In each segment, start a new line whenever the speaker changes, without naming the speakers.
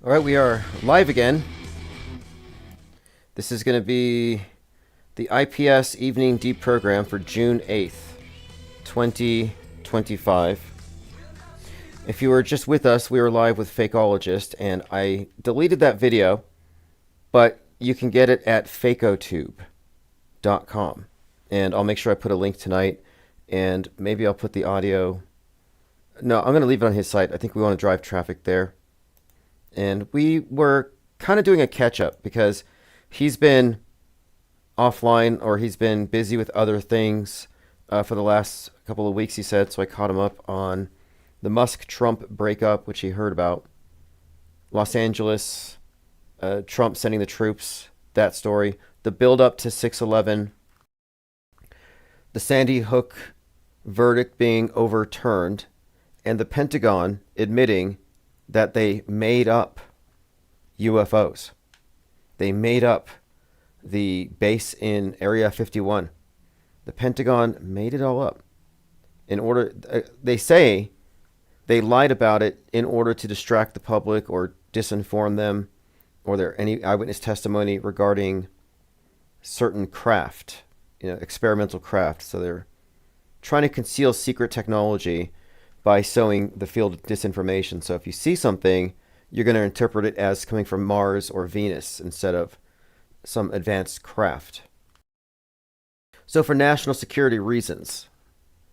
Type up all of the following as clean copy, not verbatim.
All right, we are live again. This is going to be the IPS Evening Deprogram for June 8th, 2025. If you were just with us, we were live with Fakeologist, and I deleted that video, but you can get it at fakeotube.com. And I'll make sure I put a link tonight, and maybe I'll put the audio. No, I'm going to leave it on his site. I think we want to drive traffic there. And we were kind of doing a catch-up because he's been offline, or he's been busy with other things for the last couple of weeks, he said. So I caught him up on the Musk-Trump breakup, which he heard about. Los Angeles, Trump sending the troops, that story. The build-up to 6/11. The Sandy Hook verdict being overturned. And the Pentagon admitting that they made up UFOs. They made up the base in Area 51. The Pentagon made it all up. They say they lied about it in order to distract the public or disinform them, or there any eyewitness testimony regarding certain craft, experimental craft. So they're trying to conceal secret technology by sowing the field of disinformation. So if you see something, you're going to interpret it as coming from Mars or Venus instead of some advanced craft. So for national security reasons,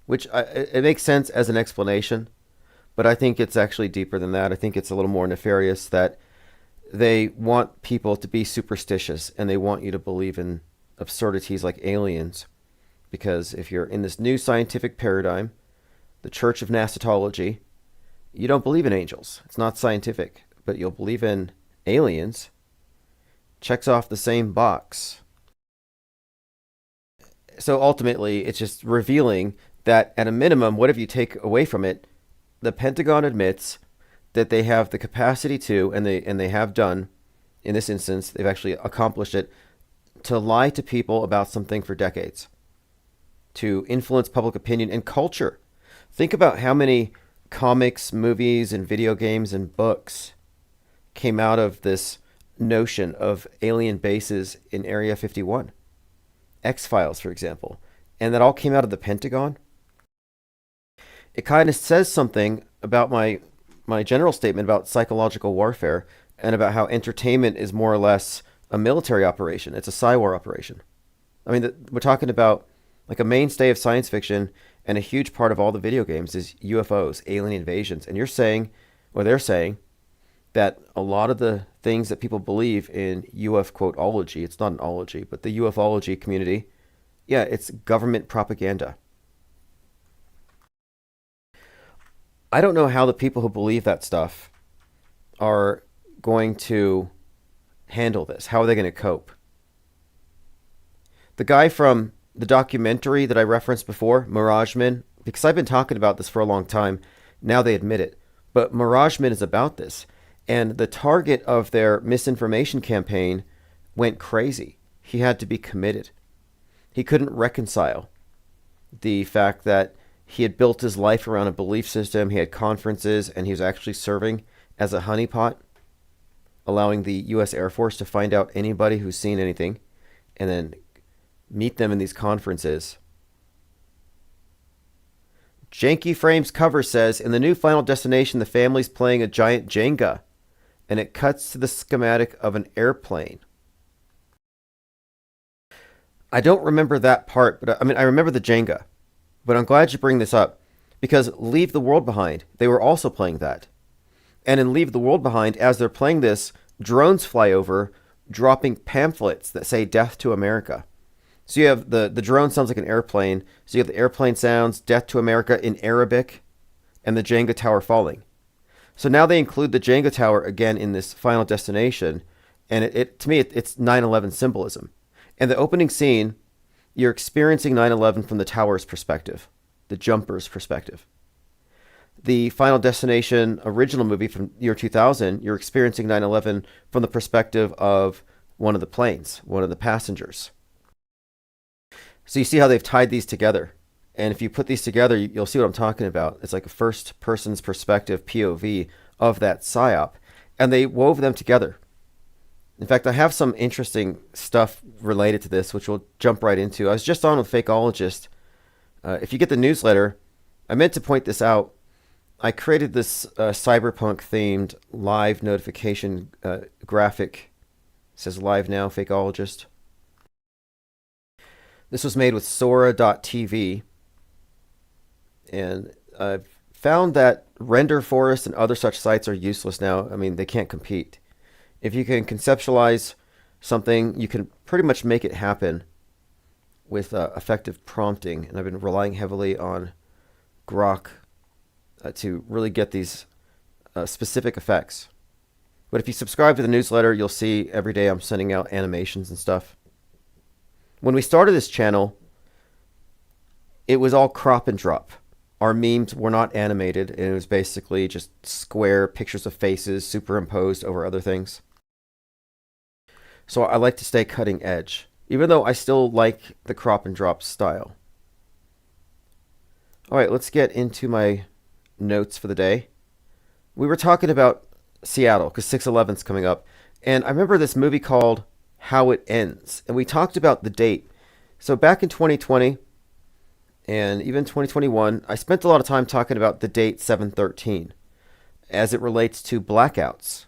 which it makes sense as an explanation, but I think it's actually deeper than that. I think it's a little more nefarious, that they want people to be superstitious and they want you to believe in absurdities like aliens. Because if you're in this new scientific paradigm, the Church of Nasatology, you don't believe in angels. It's not scientific, but you'll believe in aliens. Checks off the same box. So ultimately, it's just revealing that at a minimum, whatever you take away from it, the Pentagon admits that they have the capacity to, and they have done, in this instance, they've actually accomplished it, to lie to people about something for decades, to influence public opinion and culture. Think about how many comics, movies, and video games and books came out of this notion of alien bases in Area 51. X-Files, for example. And that all came out of the Pentagon. It kind of says something about my general statement about psychological warfare and about how entertainment is more or less a military operation. It's a psy-war operation. I mean, we're talking about like a mainstay of science fiction, and a huge part of all the video games is UFOs, alien invasions. And you're saying, or they're saying, that a lot of the things that people believe in UFO-ology, it's not an ology, but the UFOlogy community, yeah, it's government propaganda. I don't know how the people who believe that stuff are going to handle this. How are they going to cope? The guy from the documentary that I referenced before, Mirageman, because I've been talking about this for a long time, now they admit it. But Mirageman is about this. And the target of their misinformation campaign went crazy. He had to be committed. He couldn't reconcile the fact that he had built his life around a belief system, he had conferences, and he was actually serving as a honeypot, allowing the U.S. Air Force to find out anybody who's seen anything, and then meet them in these conferences. Janky Frames cover says, in the new Final Destination, the family's playing a giant Jenga, and it cuts to the schematic of an airplane. I don't remember that part, but I remember the Jenga. But I'm glad you bring this up, because Leave the World Behind, they were also playing that. And in Leave the World Behind, as they're playing this, drones fly over, dropping pamphlets that say "Death to America." So you have the drone sounds like an airplane. So you have the airplane sounds, "Death to America" in Arabic, and the Jenga tower falling. So now they include the Jenga tower again in this Final Destination. And to me, it's 9/11 symbolism. And the opening scene, you're experiencing 9/11 from the tower's perspective, the jumper's perspective. The Final Destination original movie from year 2000, you're experiencing 9/11 from the perspective of one of the planes, one of the passengers. So you see how they've tied these together. And if you put these together, you'll see what I'm talking about. It's like a first person's perspective, POV, of that psyop. and they wove them together. In fact, I have some interesting stuff related to this, which we'll jump right into. I was just on with Fakeologist. If you get the newsletter, I meant to point this out. I created this cyberpunk-themed live notification graphic. It says live now, Fakeologist. This was made with Sora.tv. And I've found that Render Forest and other such sites are useless now. I mean, they can't compete. If you can conceptualize something, you can pretty much make it happen with effective prompting. And I've been relying heavily on Grok to really get these specific effects. But if you subscribe to the newsletter, you'll see every day I'm sending out animations and stuff. When we started this channel, it was all crop and drop. Our memes were not animated, and it was basically just square pictures of faces superimposed over other things. So I like to stay cutting edge, even though I still like the crop and drop style. All right, let's get into my notes for the day. We were talking about Seattle, because 6/11's coming up, and I remember this movie called How It Ends, and we talked about the date. So back in 2020, and even 2021, I spent a lot of time talking about the date 7/13 as it relates to blackouts.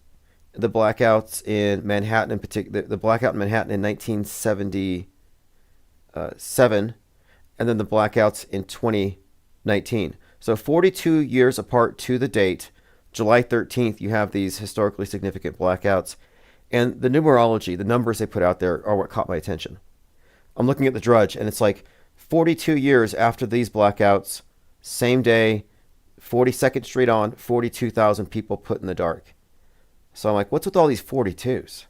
The blackouts in Manhattan, in particular, the blackout in Manhattan in 1977, and then the blackouts in 2019. So 42 years apart to the date, July 13th, you have these historically significant blackouts. And the numerology, the numbers they put out there are what caught my attention. I'm looking at the Drudge, and it's like 42 years after these blackouts, same day, 42nd Street on, 42,000 people put in the dark. So I'm like, what's with all these 42s?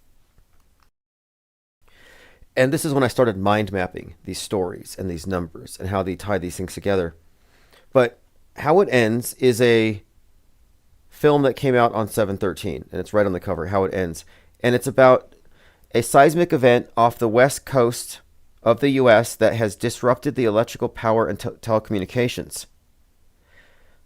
And this is when I started mind mapping these stories and these numbers and how they tie these things together. But How It Ends is a film that came out on 7/13, and it's right on the cover, How It Ends. And it's about a seismic event off the west coast of the U.S. that has disrupted the electrical power and telecommunications.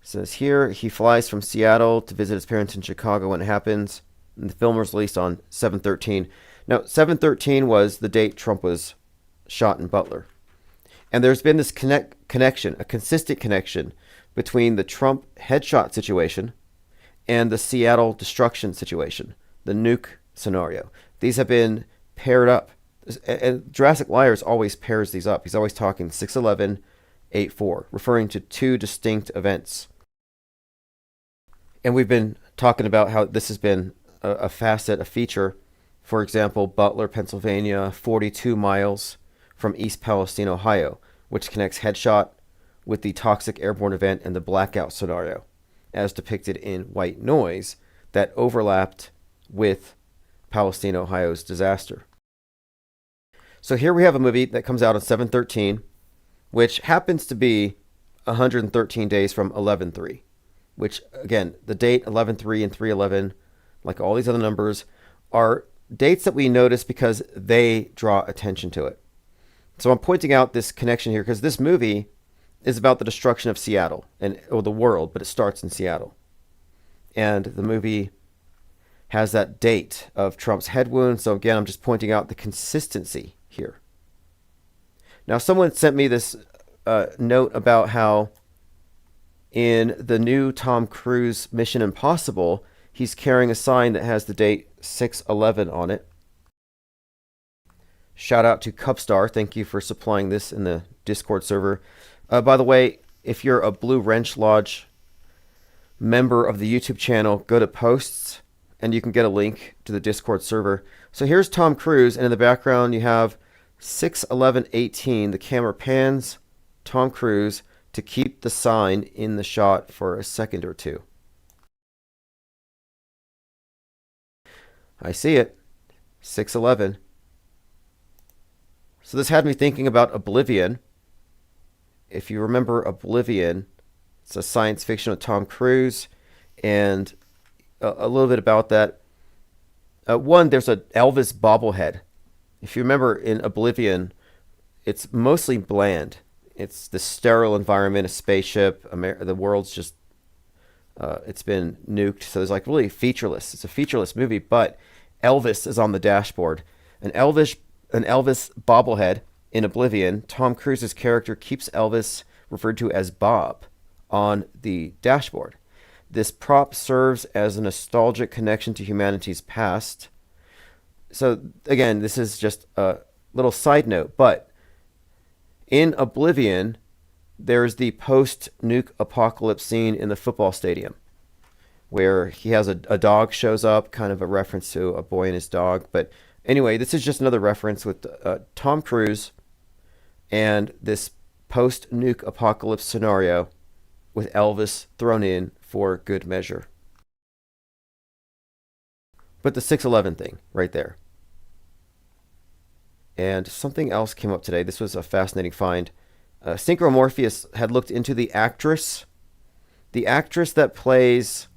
It says here, he flies from Seattle to visit his parents in Chicago when it happens. And the film was released on 7/13. Now, 7/13 was the date Trump was shot in Butler. And there's been this connection, a consistent connection between the Trump headshot situation and the Seattle destruction situation, the nuke scenario. These have been paired up. And Jurassic Liars always pairs these up. He's always talking 6/11, 8/4, referring to two distinct events. And we've been talking about how this has been a facet, a feature. For example, Butler, Pennsylvania, 42 miles from East Palestine, Ohio, which connects headshot with the toxic airborne event and the blackout scenario, as depicted in White Noise, that overlapped with Palestine, Ohio's disaster. So here we have a movie that comes out on 7/13, which happens to be 113 days from 11/3, which, again, the date 11/3 and 3/11, like all these other numbers, are dates that we notice because they draw attention to it. So I'm pointing out this connection here because this movie is about the destruction of Seattle or the world, but it starts in Seattle. And the movie has that date of Trump's head wound. So again, I'm just pointing out the consistency here. Now, someone sent me this note about how in the new Tom Cruise Mission Impossible, he's carrying a sign that has the date 6/11 on it. Shout out to Cupstar. Thank you for supplying this in the Discord server. By the way, if you're a Blue Wrench Lodge member of the YouTube channel, go to posts and you can get a link to the Discord server. So here's Tom Cruise, and in the background you have 6/11/18. The camera pans Tom Cruise to keep the sign in the shot for a second or two. I see it. 6/11. So this had me thinking about Oblivion. If you remember Oblivion, it's a science fiction with Tom Cruise, and a little bit about that. One, there's an Elvis bobblehead. If you remember in Oblivion, it's mostly bland. It's the sterile environment, a spaceship. The world's just It's been nuked, so it's like really featureless. It's a featureless movie, but Elvis is on the dashboard. An Elvis bobblehead in Oblivion. Tom Cruise's character keeps Elvis, referred to as Bob, on the dashboard. This prop serves as a nostalgic connection to humanity's past. So again, this is just a little side note, but in Oblivion, there's the post-nuke apocalypse scene in the football stadium where he has a dog shows up, kind of a reference to a boy and his dog. But anyway, this is just another reference with Tom Cruise and this post-nuke apocalypse scenario with Elvis thrown in for good measure. But the 6/11 thing right there. And something else came up today. This was a fascinating find. Synchromorpheus had looked into the actress that plays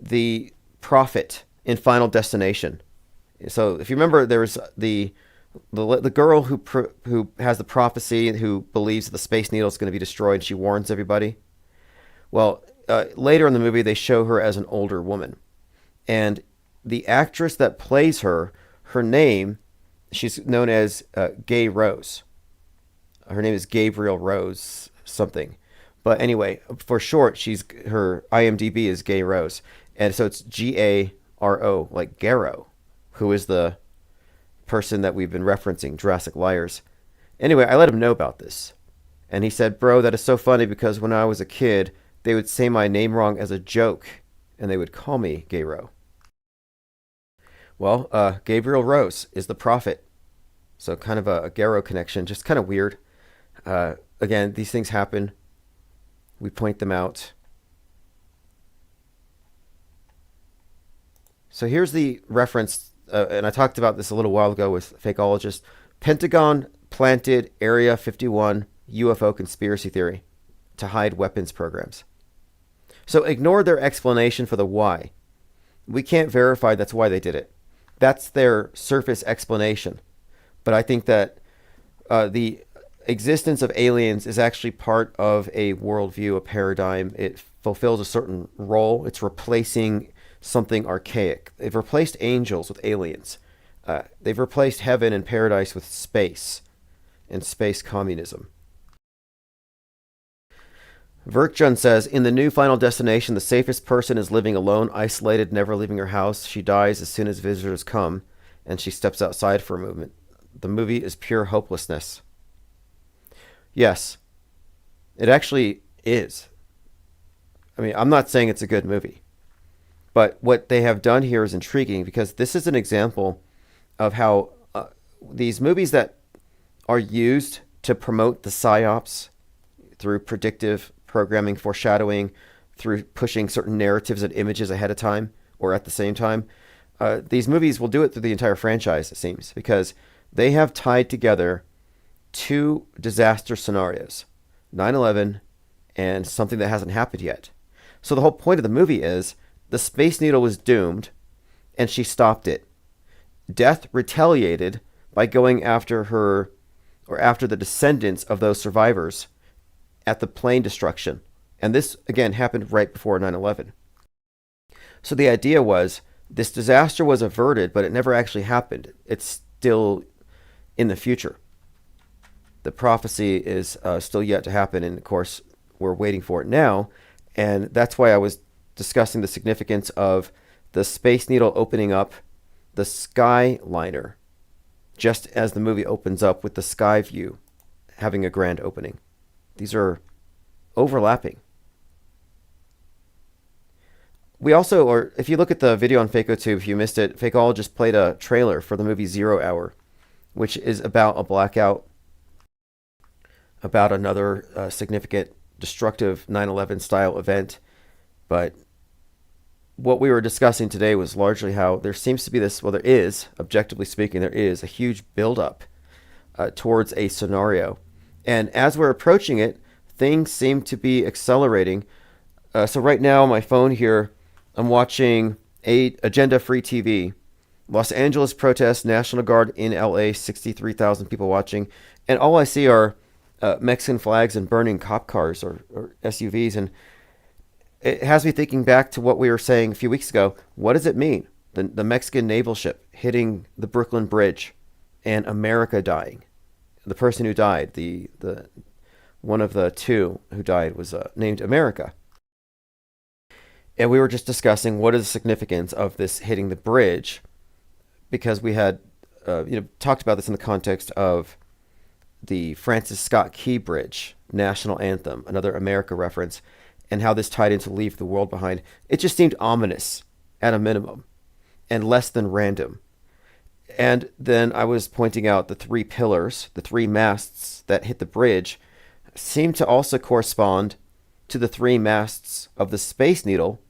the prophet in Final Destination. So if you remember, there was the girl who has the prophecy, who believes the Space Needle is going to be destroyed, and she warns everybody. Well, later in the movie, they show her as an older woman. And the actress that plays her her name, she's known as Gay Rose. Her name is Gabriel Rose something. But anyway, for short, her IMDb is Gay Rose. And so it's Garo, like Garrow, who is the person that we've been referencing, Jurassic Liars. Anyway, I let him know about this. And he said, bro, that is so funny because when I was a kid, they would say my name wrong as a joke, and they would call me Gayro. Well, Gabriel Rose is the prophet. So kind of a Garrow connection, just kind of weird. Again, these things happen. We point them out. So here's the reference, and I talked about this a little while ago with fakeologists. Pentagon planted Area 51 UFO conspiracy theory to hide weapons programs. So ignore their explanation for the why. We can't verify that's why they did it. That's their surface explanation. But I think that the existence of aliens is actually part of a worldview, a paradigm. It fulfills a certain role. It's replacing something archaic. They've replaced angels with aliens. They've replaced heaven and paradise with space and space communism. Verkjun says, in the new Final Destination, the safest person is living alone, isolated, never leaving her house. She dies as soon as visitors come, and she steps outside for a moment. The movie is pure hopelessness. Yes, it actually is. I mean, I'm not saying it's a good movie, but what they have done here is intriguing because this is an example of how these movies that are used to promote the psyops through predictive programming, foreshadowing, through pushing certain narratives and images ahead of time or at the same time, these movies will do it through the entire franchise, it seems, because they have tied together two disaster scenarios, 9/11 and something that hasn't happened yet. So the whole point of the movie is the Space Needle was doomed and she stopped it. Death retaliated by going after her, or after the descendants of those survivors at the plane destruction. And this, again, happened right before 9/11. So the idea was this disaster was averted, but it never actually happened. It's still in the future. The prophecy is still yet to happen, and of course, we're waiting for it now. And that's why I was discussing the significance of the Space Needle opening up the Skyliner, just as the movie opens up with the sky view having a grand opening. These are overlapping. We also, or if you look at the video on FakeOTube, if you missed it, Fakeologist played a trailer for the movie 0 Hour, which is about a blackout, about another significant destructive 9/11 style event. But what we were discussing today was largely how there seems to be this, well, there is, objectively speaking, there is a huge buildup towards a scenario. And as we're approaching it, things seem to be accelerating. So right now on my phone here, I'm watching Agenda-Free TV. Los Angeles protests, National Guard in LA, 63,000 people watching. And all I see are Mexican flags and burning cop cars or SUVs. And It has me thinking back to what we were saying a few weeks ago. What does it mean? The Mexican naval ship hitting the Brooklyn Bridge and America dying. The person who died, the one of the two who died was named America. And we were just discussing what is the significance of this hitting the bridge, because we had talked about this in the context of the Francis Scott Key Bridge national anthem, another America reference, and how this tied into Leave the World Behind. It just seemed ominous at a minimum and less than random. And then I was pointing out the three pillars, the three masts that hit the bridge, seem to also correspond to the three masts of the Space Needle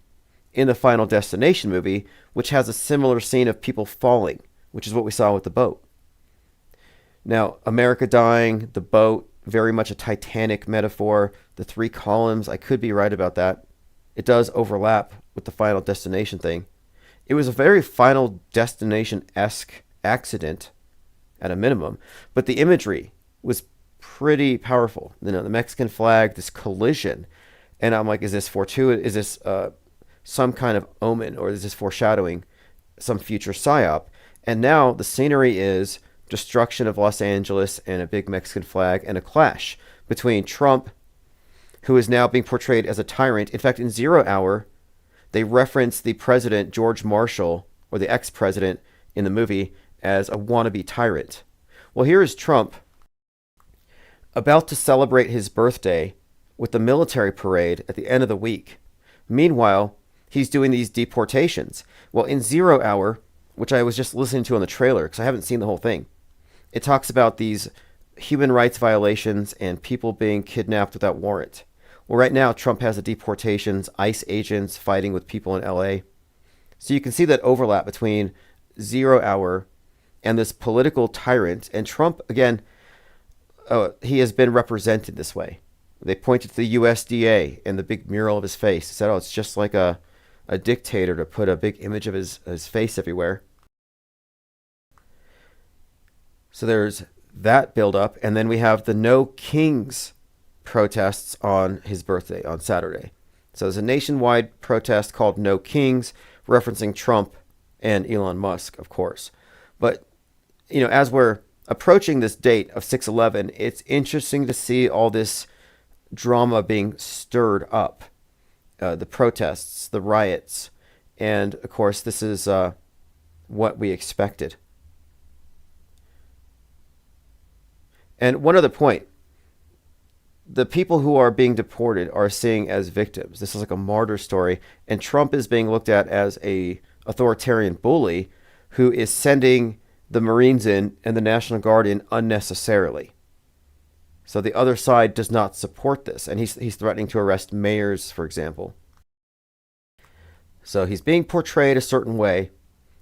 in the Final Destination movie, which has a similar scene of people falling, which is what we saw with the boat. Now, America dying, the boat, very much a Titanic metaphor. The three columns, I could be right about that. It does overlap with the Final Destination thing. It was a very Final Destination-esque accident at a minimum, but the imagery was pretty powerful. You know, the Mexican flag, this collision, and I'm like, is this fortuitous? Is this some kind of omen, or is this foreshadowing some future psyop? And now the scenery is destruction of Los Angeles and a big Mexican flag and a clash between Trump, who is now being portrayed as a tyrant. In fact, in 0 Hour, they reference the president, George Marshall, or the ex-president in the movie, as a wannabe tyrant. Well, here is Trump about to celebrate his birthday with the military parade at the end of the week. Meanwhile, he's doing these deportations. Well, in 0 Hour, which I was just listening to on the trailer because I haven't seen the whole thing, it talks about these human rights violations and people being kidnapped without warrant. Well, right now, Trump has the deportations, ICE agents fighting with people in LA. So you can see that overlap between 0 Hour and this political tyrant. And Trump, again, he has been represented this way. They pointed to the USDA and the big mural of his face. They said, oh, it's just like a dictator to put a big image of his face everywhere. So there's that buildup. And then we have the No Kings protests on his birthday, on Saturday. So there's a nationwide protest called No Kings, referencing Trump and Elon Musk, of course. But, you know, as we're approaching this date of 6/11, it's interesting to see all this drama being stirred up. The protests, the riots, and, of course, this is what we expected. And one other point. The people who are being deported are seen as victims. This is like a martyr story. And Trump is being looked at as a authoritarian bully who is sending the Marines in and the National Guard in unnecessarily. So the other side does not support this. And he's threatening to arrest mayors, for example. So he's being portrayed a certain way.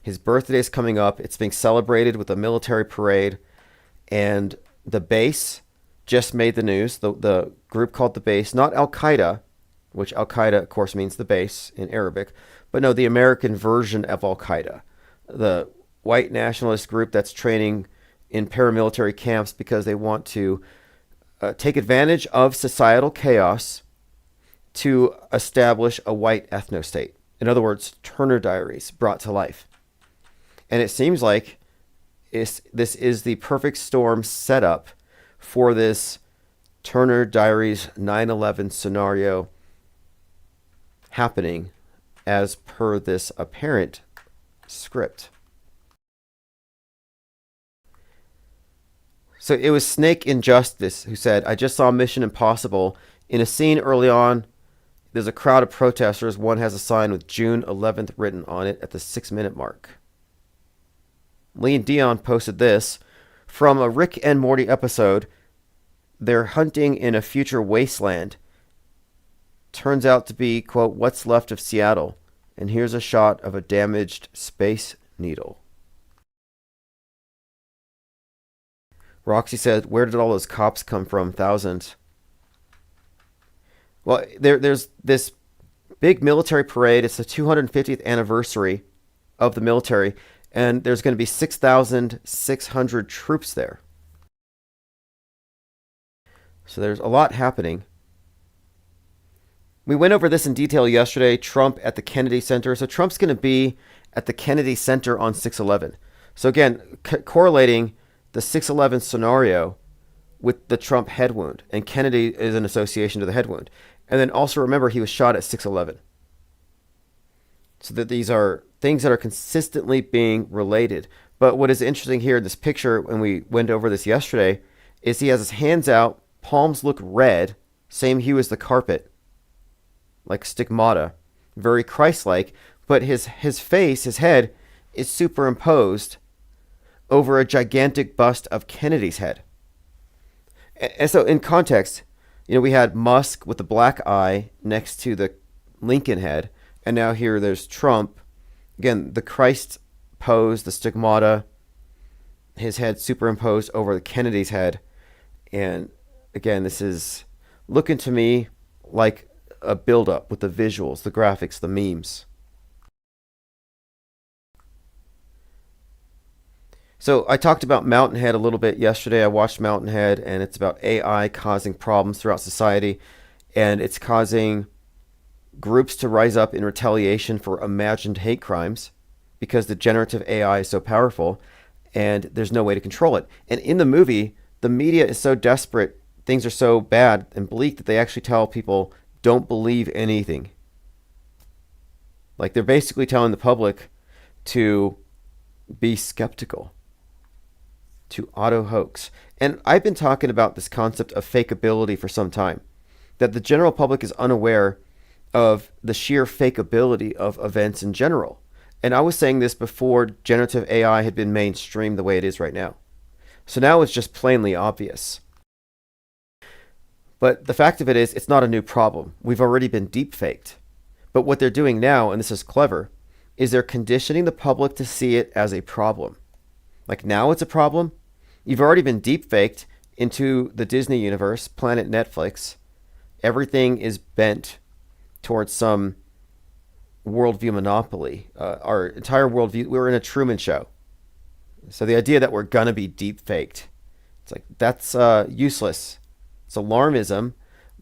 His birthday is coming up. It's being celebrated with a military parade. And the base just made the news. The group called the base, not Al-Qaeda, which Al-Qaeda, of course, means the base in Arabic, but no, the American version of Al-Qaeda, the white nationalist group that's training in paramilitary camps because they want to take advantage of societal chaos to establish a white ethno-state. In other words, Turner Diaries brought to life. And it seems like this is the perfect storm setup for this Turner Diaries 9/11 scenario happening as per this apparent script. So it was Snake Injustice who said, I just saw Mission Impossible. In a scene early on, there's a crowd of protesters. One has a sign with June 11th written on it at the 6-minute mark. Lean Dion posted this. From a Rick and Morty episode, they're hunting in a future wasteland. Turns out to be, quote, what's left of Seattle. And here's a shot of a damaged Space Needle. Roxy said, where did all those cops come from? Thousands. Well, there's this big military parade. It's the 250th anniversary of the military. And there's going to be 6,600 troops there. So there's a lot happening. We went over this in detail yesterday. Trump at the Kennedy Center. So Trump's going to be at the Kennedy Center on 6/11. So again, correlating the 6/11 scenario with the Trump head wound, and Kennedy is an association to the head wound. And then also remember he was shot at 6/11. So that these are things that are consistently being related. But what is interesting here in this picture, when we went over this yesterday, is he has his hands out, palms look red, same hue as the carpet, like stigmata, very Christ-like, but his face, his head, is superimposed over a gigantic bust of Kennedy's head. And so in context, we had Musk with the black eye next to the Lincoln head, and now here there's Trump. Again, the Christ pose, the stigmata, his head superimposed over the Kennedy's head. And again, this is looking to me like a build-up with the visuals, the graphics, the memes. So I talked about Mountainhead a little bit yesterday. I watched Mountainhead, and it's about AI causing problems throughout society, and it's causing groups to rise up in retaliation for imagined hate crimes because the generative AI is so powerful and there's no way to control it. And in the movie, the media is so desperate, things are so bad and bleak that they actually tell people, don't believe anything. Like they're basically telling the public to be skeptical, to auto-hoax. And I've been talking about this concept of fakeability for some time, that the general public is unaware of the sheer fakeability of events in general. And I was saying this before generative AI had been mainstream the way it is right now. So now it's just plainly obvious. But the fact of it is, it's not a new problem. We've already been deep-faked. But what they're doing now, and this is clever, is they're conditioning the public to see it as a problem. Like now it's a problem. You've already been deep-faked into the Disney universe, Planet Netflix. Everything is bent towards some worldview monopoly. Our entire worldview, we're in a Truman Show. So the idea that we're gonna be deep-faked, it's like, that's useless. It's alarmism,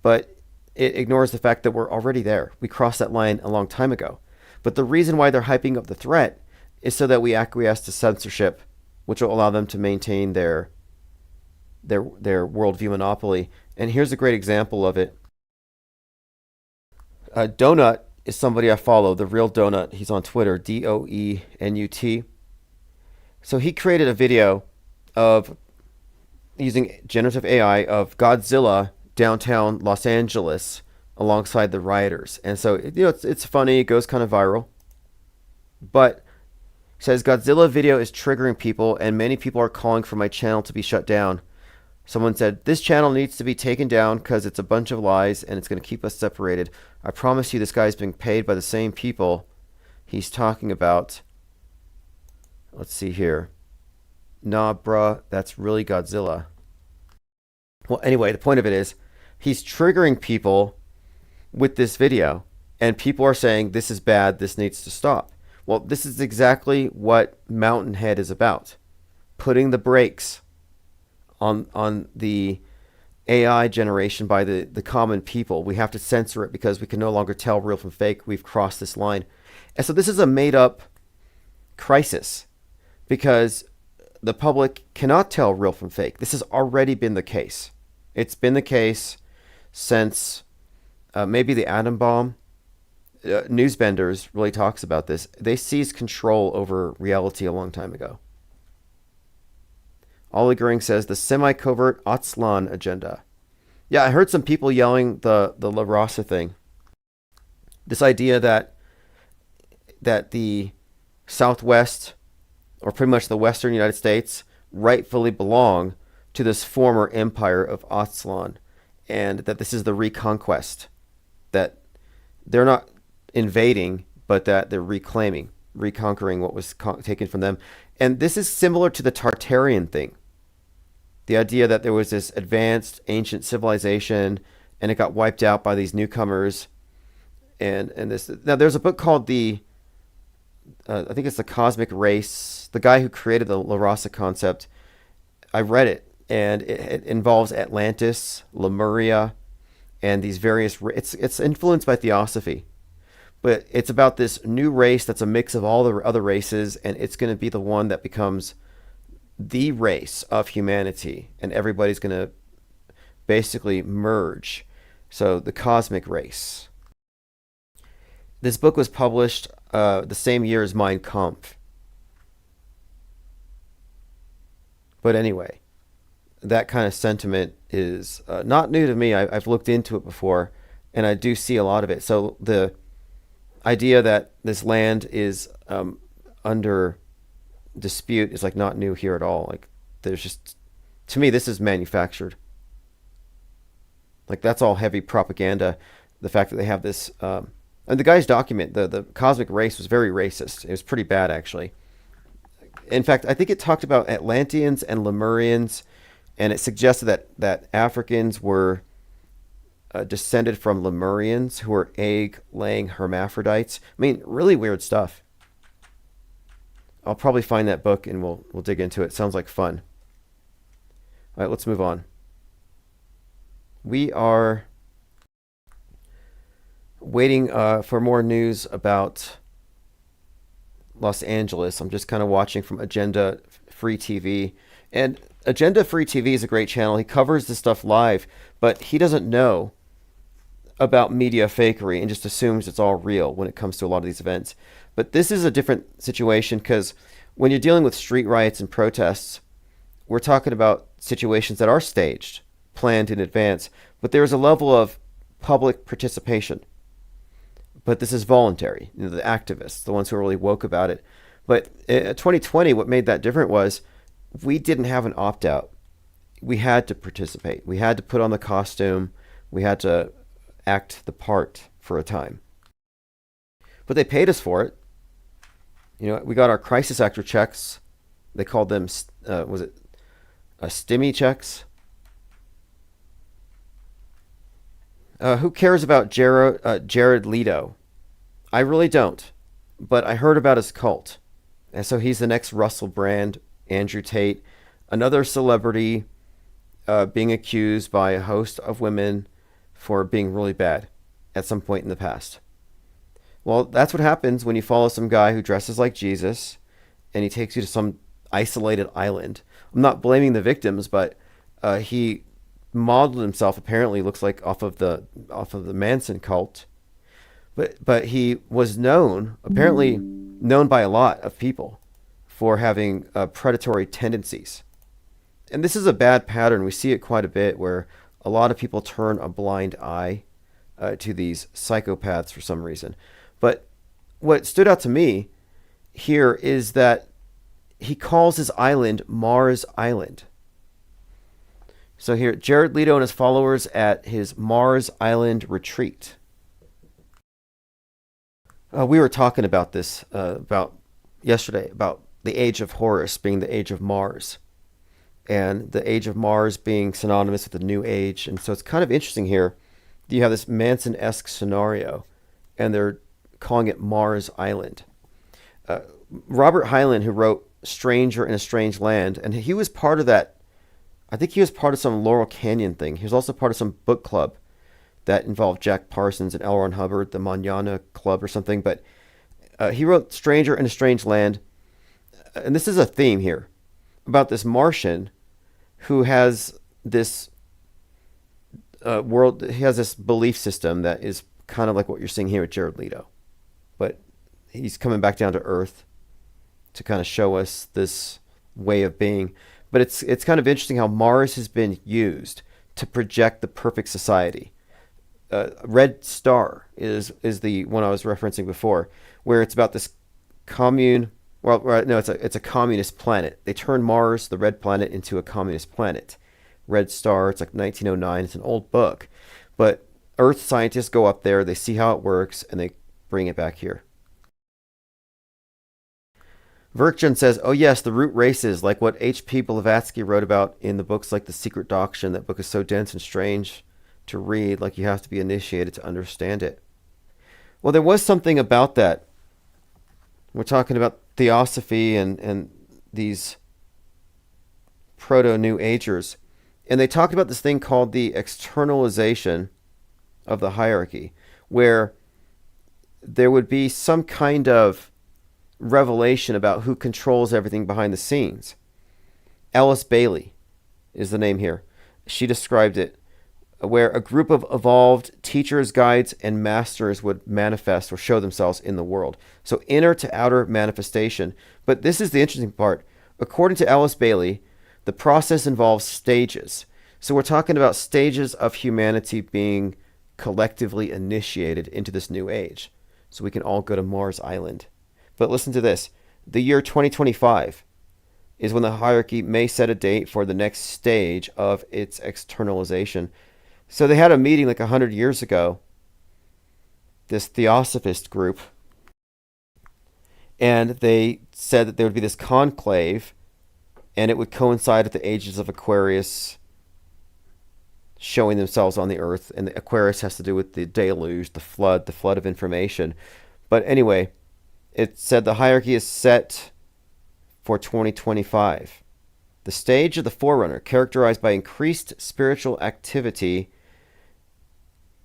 but it ignores the fact that we're already there. We crossed that line a long time ago. But the reason why they're hyping up the threat is so that we acquiesce to censorship, which will allow them to maintain their worldview monopoly. And here's a great example of it. Donut is somebody I follow, the real Donut. He's on Twitter, DOENUT. So he created a video of using generative AI of Godzilla downtown Los Angeles alongside the rioters. And so, it's funny, it goes kind of viral. But it says Godzilla video is triggering people and many people are calling for my channel to be shut down. Someone said, this channel needs to be taken down because it's a bunch of lies and it's going to keep us separated. I promise you this guy's being paid by the same people he's talking about. Let's see here. Nah, bruh, that's really Godzilla. Well, anyway, the point of it is he's triggering people with this video and people are saying this is bad, this needs to stop. Well, this is exactly what Mountainhead is about. Putting the brakes on the AI generation by the common people. We have to censor it because we can no longer tell real from fake. We've crossed this line. And so this is a made-up crisis because the public cannot tell real from fake. This has already been the case. It's been the case since maybe the atom bomb. Newsbenders really talks about this. They seized control over reality a long time ago. Ollie Goering says the semi-covert Aztlan agenda. Yeah, I heard some people yelling the La Raza thing. This idea that the Southwest, or pretty much the Western United States, rightfully belong to this former empire of Aztlan, and that this is the reconquest, that they're not invading, but that they're reclaiming, reconquering what was taken from them. And this is similar to the Tartarian thing. The idea that there was this advanced ancient civilization and it got wiped out by these newcomers. And this, now there's a book called I think it's The Cosmic Race. The guy who created the La Raza concept, I read it, and it involves Atlantis, Lemuria, and these various. It's influenced by Theosophy, but it's about this new race that's a mix of all the other races, and it's going to be the one that becomes the race of humanity, and everybody's going to basically merge. So the cosmic race. This book was published the same year as Mein Kampf. But anyway, that kind of sentiment is not new to me. I've looked into it before, and I do see a lot of it. So the idea that this land is under dispute is like not new here at all. Like there's just, to me, this is manufactured. Like that's all heavy propaganda. The fact that they have this, and the guy's document, the cosmic race was very racist. It was pretty bad actually. In fact, I think it talked about Atlanteans and Lemurians, and it suggested that Africans were descended from Lemurians who were egg-laying hermaphrodites. I mean, really weird stuff. I'll probably find that book and we'll dig into it. Sounds like fun. All right, let's move on. We are waiting for more news about Los Angeles. I'm just kind of watching from Agenda Free TV. And Agenda Free TV is a great channel. He covers this stuff live, but he doesn't know about media fakery and just assumes it's all real when it comes to a lot of these events. But this is a different situation because when you're dealing with street riots and protests, we're talking about situations that are staged, planned in advance, but there's a level of public participation. But this is voluntary. You know, the activists, the ones who are really woke about it. But in 2020, what made that different was we didn't have an opt-out. We had to participate. We had to put on the costume. We had to act the part for a time. But they paid us for it. You know, we got our crisis actor checks. They called them, was it stimmy checks? Who cares about Jared Leto? I really don't. But I heard about his cult. And so he's the next Russell Brand, Andrew Tate, another celebrity being accused by a host of women for being really bad at some point in the past. Well, that's what happens when you follow some guy who dresses like Jesus and he takes you to some isolated island. I'm not blaming the victims, but he modeled himself, apparently looks like off of the Manson cult, but he was apparently known by a lot of people for having predatory tendencies. And this is a bad pattern. We see it quite a bit where a lot of people turn a blind eye to these psychopaths for some reason. But what stood out to me here is that he calls his island Mars Island. So here, Jared Leto and his followers at his Mars Island retreat. We were talking about this yesterday, about the age of Horus being the age of Mars, and the age of Mars being synonymous with the New Age. And so it's kind of interesting here. You have this Manson-esque scenario, and they're calling it Mars Island. Robert Heinlein, who wrote Stranger in a Strange Land, and he was part of that. I think he was part of some Laurel Canyon thing. He was also part of some book club that involved Jack Parsons and L. Ron Hubbard, the Manana Club or something. But he wrote Stranger in a Strange Land. And this is a theme here about this Martian who has this he has this belief system that is kind of like what you're seeing here with Jared Leto. But he's coming back down to earth to kind of show us this way of being. But it's kind of interesting how Mars has been used to project the perfect society. Red Star is the one I was referencing before, where it's about this commune. Well, no, it's a communist planet. They turn Mars, the red planet, into a communist planet. Red Star. It's like 1909. It's an old book, but Earth scientists go up there. They see how it works, and they bring it back here. Verkjan says, oh yes, the root races, like what H.P. Blavatsky wrote about in the books like The Secret Doctrine. That book is so dense and strange to read, like you have to be initiated to understand it. Well, there was something about that. We're talking about Theosophy and these proto-New Agers. And they talked about this thing called the externalization of the hierarchy, where there would be some kind of revelation about who controls everything behind the scenes. Alice Bailey is the name here. She described it, where a group of evolved teachers, guides, and masters would manifest or show themselves in the world. So inner to outer manifestation. But this is the interesting part. According to Alice Bailey, the process involves stages. So we're talking about stages of humanity being collectively initiated into this new age. So we can all go to Mars Island. But listen to this. The year 2025 is when the hierarchy may set a date for the next stage of its externalization. So they had a meeting like 100 years ago, this Theosophist group, and they said that there would be this conclave, and it would coincide with the ages of Aquarius showing themselves on the earth. And the Aquarius has to do with the deluge, the flood of information. But anyway, it said the hierarchy is set for 2025. The stage of the forerunner, characterized by increased spiritual activity,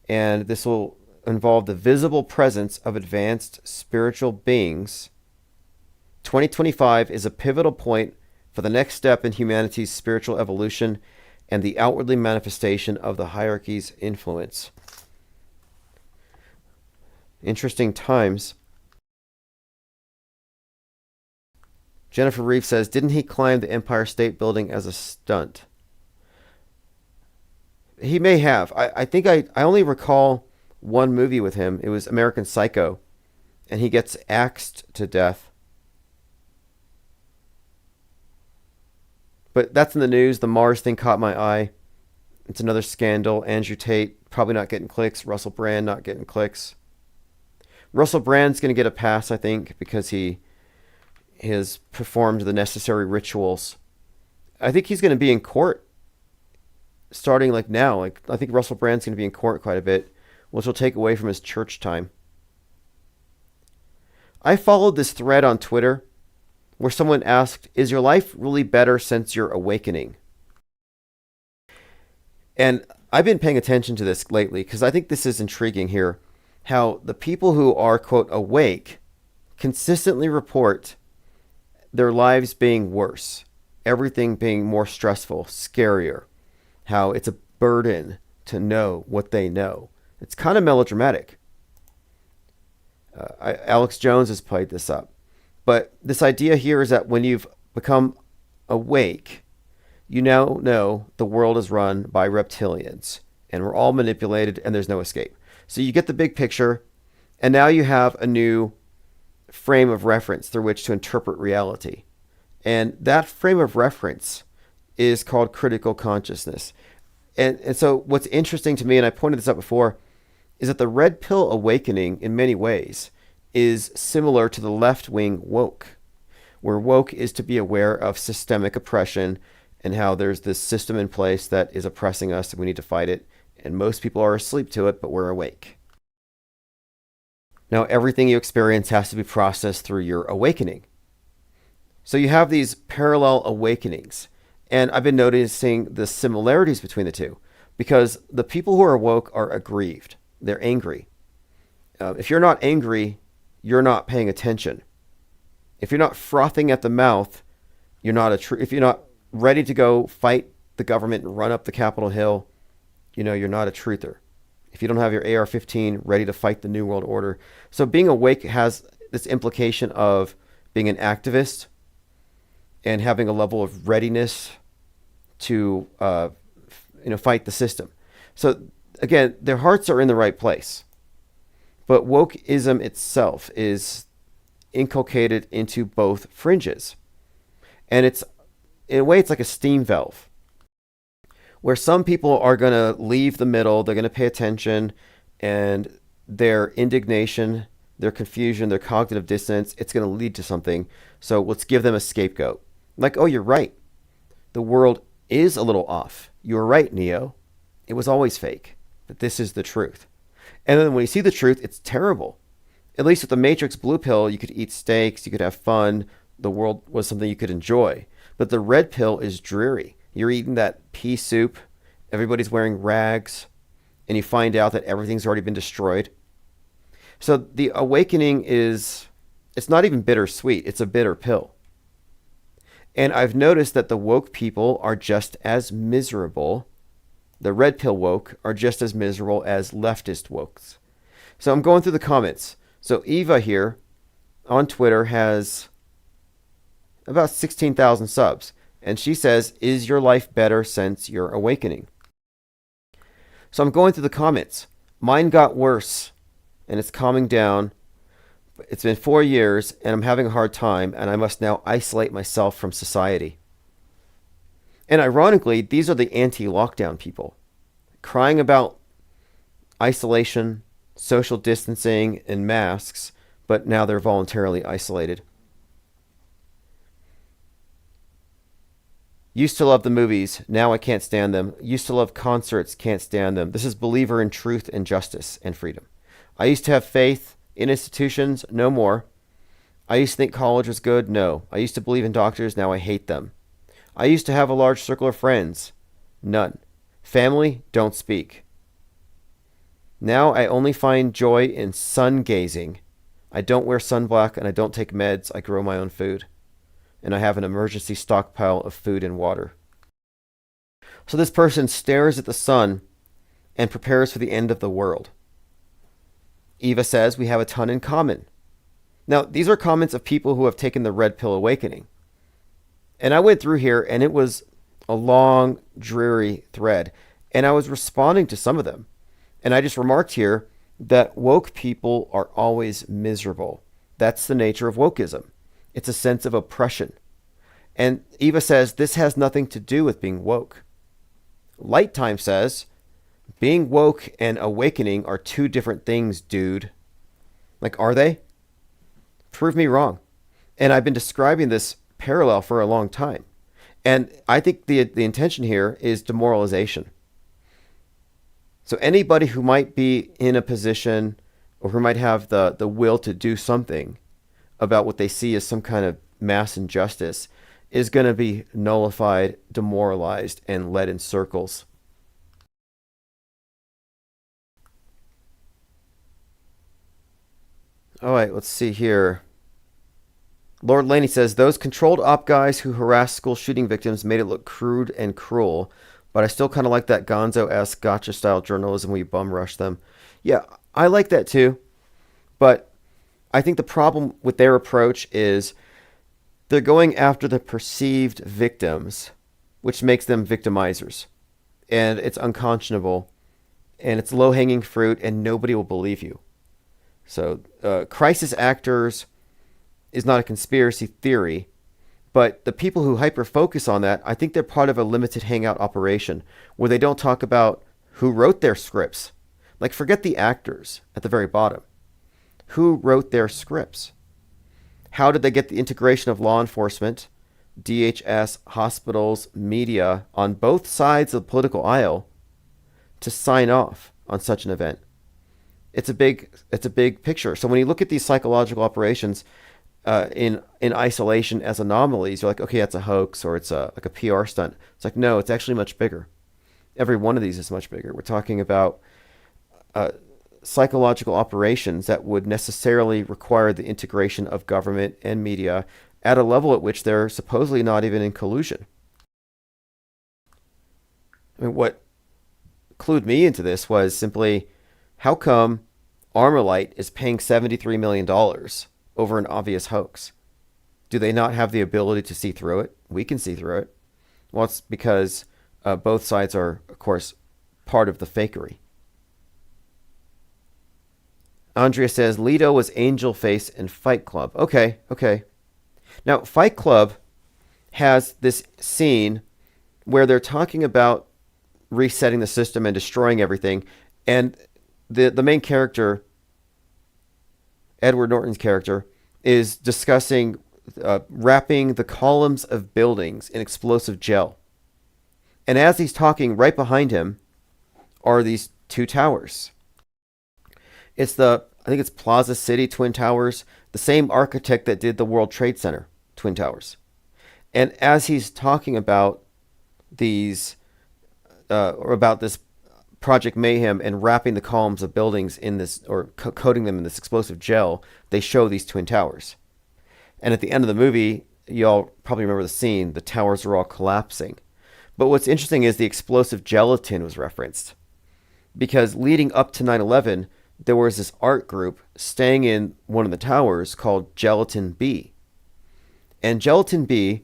and this will involve the visible presence of advanced spiritual beings. 2025 is a pivotal point for the next step in humanity's spiritual evolution and the outwardly manifestation of the hierarchy's influence. Interesting times. Jennifer Reeve says, didn't he climb the Empire State Building as a stunt? He may have. I think I only recall one movie with him. It was American Psycho. And he gets axed to death. But that's in the news. The Mars thing caught my eye. It's another scandal. Andrew Tate probably not getting clicks. Russell Brand not getting clicks. Russell Brand's going to get a pass, I think, because he has performed the necessary rituals. I think he's going to be in court starting like now. Like I think Russell Brand's going to be in court quite a bit, which will take away from his church time. I followed this thread on Twitter where someone asked, is your life really better since your awakening? And I've been paying attention to this lately because I think this is intriguing here. How the people who are, quote, awake consistently report their lives being worse. Everything being more stressful, scarier. How it's a burden to know what they know. It's kind of melodramatic. Alex Jones has played this up. But this idea here is that when you've become awake, you now know the world is run by reptilians. And we're all manipulated and there's no escape. So you get the big picture. And now you have a new frame of reference through which to interpret reality. And that frame of reference is called critical consciousness. And so what's interesting to me, and I pointed this out before, is that the red pill awakening in many ways is similar to the left-wing woke, where woke is to be aware of systemic oppression and how there's this system in place that is oppressing us and we need to fight it. And most people are asleep to it, but we're awake. Now, everything you experience has to be processed through your awakening. So you have these parallel awakenings. And I've been noticing the similarities between the two because the people who are woke are aggrieved. They're angry. If you're not angry, you're not paying attention. If you're not frothing at the mouth, you're not if you're not ready to go fight the government and run up the Capitol Hill, you're not a truther. If you don't have your AR-15 ready to fight the New World Order. So being awake has this implication of being an activist and having a level of readiness to fight the system. So again, their hearts are in the right place. But wokeism itself is inculcated into both fringes. And it's, in a way, it's like a steam valve, where some people are going to leave the middle, they're going to pay attention, and their indignation, their confusion, their cognitive dissonance, it's going to lead to something. So let's give them a scapegoat. Like, oh, you're right. The world is a little off. You were right, Neo. It was always fake. But this is the truth. And then when you see the truth, it's terrible. At least with the Matrix blue pill, you could eat steaks, you could have fun. The world was something you could enjoy. But the red pill is dreary. You're eating that pea soup. Everybody's wearing rags. and you find out that everything's already been destroyed. So the awakening is, it's not even bittersweet, it's a bitter pill. And I've noticed that the woke people are just as miserable. The red pill woke are just as miserable as leftist wokes. So I'm going through the comments. So Eva here on Twitter has about 16,000 subs. And she says, is your life better since your awakening? So I'm going through the comments. Mine got worse and it's calming down. It's been 4 years and I'm having a hard time and I must now isolate myself from society. And ironically, these are the anti-lockdown people crying about isolation, social distancing, and masks, but now they're voluntarily isolated. Used to love the movies, now I can't stand them. Used to love concerts, can't stand them. This is believer in truth and justice and freedom. I used to have faith in institutions, no more. I used to think college was good, no. I used to believe in doctors, now I hate them. I used to have a large circle of friends, none. Family, don't speak. Now I only find joy in sun gazing. I don't wear sunblock and I don't take meds, I grow my own food. And I have an emergency stockpile of food and water. So this person stares at the sun and prepares for the end of the world. Eva says we have a ton in common. Now, these are comments of people who have taken the red pill awakening. And I went through here and it was a long, dreary thread. And I was responding to some of them. And I just remarked here that woke people are always miserable. That's the nature of wokeism. It's a sense of oppression. And Eva says this has nothing to do with being woke. Light Time says being woke and awakening are two different things, dude. Like, are they? Prove me wrong. And I've been describing this parallel for a long time. And I think the intention here is demoralization. So anybody who might be in a position or who might have the will to do something about what they see as some kind of mass injustice is going to be nullified, demoralized, and led in circles. All right, let's see here. Lord Laney says, those controlled op guys who harassed school shooting victims made it look crude and cruel, but I still kind of like that gonzo-esque gotcha-style journalism where you bum rush them. Yeah, I like that too, but I think the problem with their approach is they're going after the perceived victims, which makes them victimizers. And it's unconscionable, and it's low-hanging fruit, and nobody will believe you. So crisis actors is not a conspiracy theory, but the people who hyper-focus on that, I think they're part of a limited hangout operation where they don't talk about who wrote their scripts. Like, forget the actors at the very bottom. Who wrote their scripts? How did they get the integration of law enforcement, DHS, hospitals, media on both sides of the political aisle to sign off on such an event? It's a big picture. So when you look at these psychological operations in isolation as anomalies, you're like, okay, that's a hoax or it's like a PR stunt. It's like, no, it's actually much bigger. Every one of these is much bigger. We're talking about psychological operations that would necessarily require the integration of government and media at a level at which they're supposedly not even in collusion. I mean, what clued me into this was simply, how come Armalite is paying $73 million over an obvious hoax? Do they not have the ability to see through it? We can see through it. Well, it's because both sides are, of course, part of the fakery. Andrea says, Leto was Angel Face in Fight Club. Okay. Now, Fight Club has this scene where they're talking about resetting the system and destroying everything. And the main character, Edward Norton's character, is discussing wrapping the columns of buildings in explosive gel. And as he's talking, right behind him are these two towers. It's I think it's Plaza City Twin Towers, the same architect that did the World Trade Center Twin Towers. And as he's talking about these, or about this Project Mayhem and wrapping the columns of buildings in this, or coating them in this explosive gel, they show these twin towers. And at the end of the movie, y'all probably remember the scene, the towers are all collapsing. But what's interesting is the explosive gelatin was referenced. Because leading up to 9/11, there was this art group staying in one of the towers called Gelatin B. And Gelatin B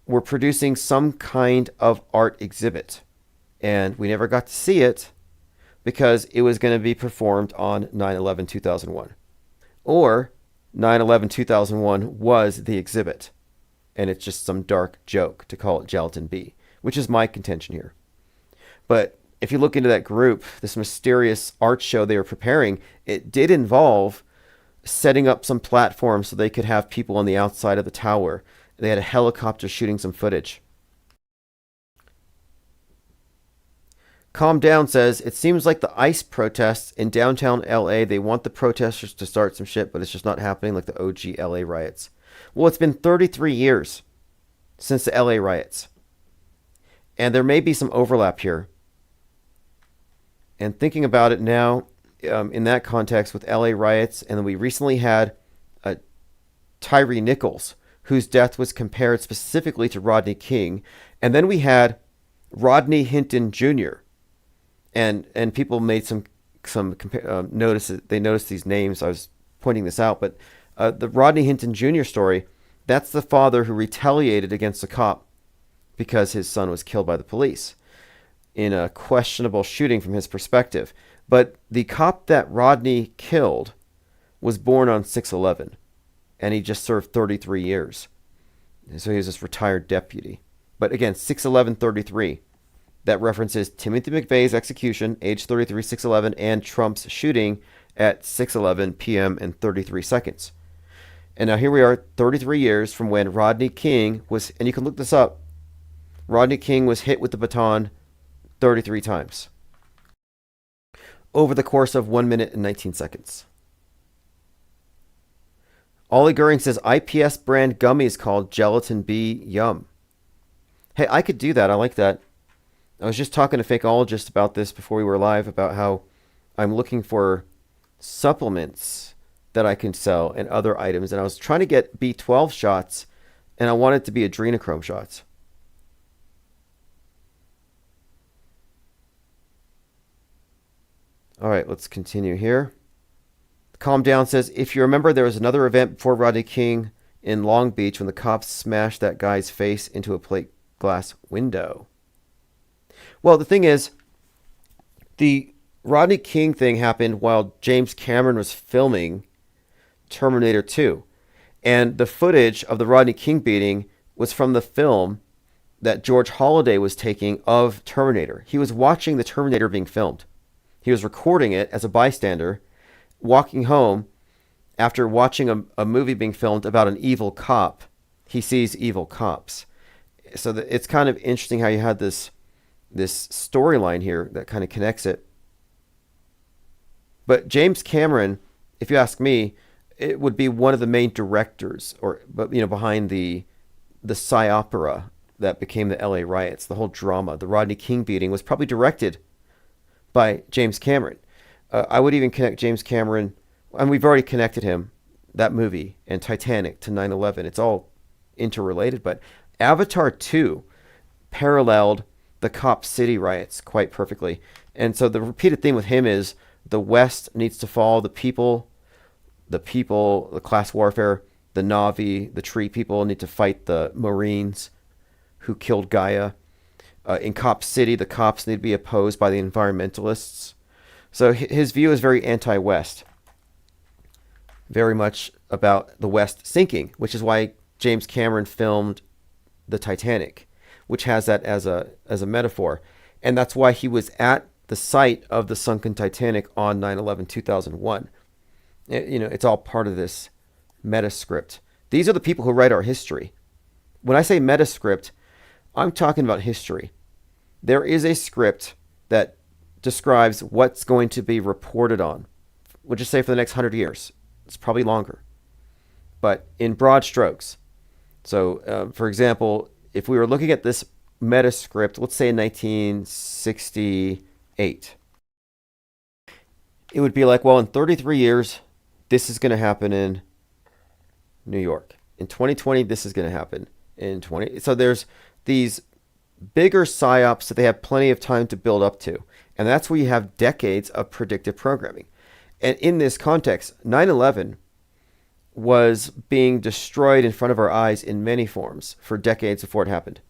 were producing some kind of art exhibit. And we never got to see it because it was going to be performed on 9/11/2001. Or 9/11/2001 was the exhibit. And it's just some dark joke to call it Gelatin B, which is my contention here. But if you look into that group, this mysterious art show they were preparing, it did involve setting up some platforms so they could have people on the outside of the tower. They had a helicopter shooting some footage. Calm Down says, it seems like the ICE protests in downtown LA, they want the protesters to start some shit, but it's just not happening like the OG LA riots. Well, it's been 33 years since the LA riots. And there may be some overlap here. And thinking about it now, in that context with LA riots, and then we recently had Tyree Nichols, whose death was compared specifically to Rodney King. And then we had Rodney Hinton Jr. And people made some notices. They noticed these names. I was pointing this out, but the Rodney Hinton Jr. story, that's the father who retaliated against a cop because his son was killed by the police in a questionable shooting from his perspective. But the cop that Rodney killed was born on 6/11, and he just served 33 years. So he was this retired deputy. But again, 6/11/33. That references Timothy McVeigh's execution, age 33, 6/11, and Trump's shooting at 6:11 p.m. and 33 seconds. And now here we are, 33 years from when Rodney King was, and you can look this up, Rodney King was hit with the baton 33 times over the course of 1 minute and 19 seconds. Ollie Goering says, IPS brand gummies called Gelatin B Yum. Hey, I could do that. I like that. I was just talking to Fakeologist about this before we were live, about how I'm looking for supplements that I can sell and other items. And I was trying to get B12 shots, and I wanted to be adrenochrome shots. All right, let's continue here. Calm Down says, if you remember, there was another event before Rodney King in Long Beach when the cops smashed that guy's face into a plate glass window. Well, the thing is, the Rodney King thing happened while James Cameron was filming Terminator 2. And the footage of the Rodney King beating was from the film that George Holliday was taking of Terminator. He was watching the Terminator being filmed. He was recording it as a bystander, walking home after watching a movie being filmed about an evil cop. He sees evil cops. So it's kind of interesting how you had this storyline here that kind of connects it. But James Cameron, if you ask me, it would be one of the main directors, behind the psyopera that became the LA riots, the whole drama. The Rodney King beating was probably directed by James Cameron. I would even connect James Cameron, and we've already connected him, that movie, and Titanic to 9/11. It's all interrelated, but Avatar 2 paralleled the Cop City riots quite perfectly. And so the repeated theme with him is the West needs to fall, the class warfare, the Na'vi, the tree people need to fight the Marines who killed Gaia. In Cop City, the cops need to be opposed by the environmentalists. So his view is very anti-West, very much about the West sinking, which is why James Cameron filmed the Titanic, which has that as a metaphor. And that's why he was at the site of the sunken Titanic on 9/11/2001. It's all part of this metascript. These are the people who write our history. When I say metascript, I'm talking about history. There is a script that describes what's going to be reported on. We'll just say for the next 100 years. It's probably longer. But in broad strokes. So, for example, if we were looking at this metascript, let's say in 1968, it would be like, well, in 33 years, this is going to happen in New York. In 2020, this is going to happen in 20. So there's these bigger psyops that they have plenty of time to build up to. And that's where you have decades of predictive programming. And in this context, 9/11 was being destroyed in front of our eyes in many forms for decades before it happened.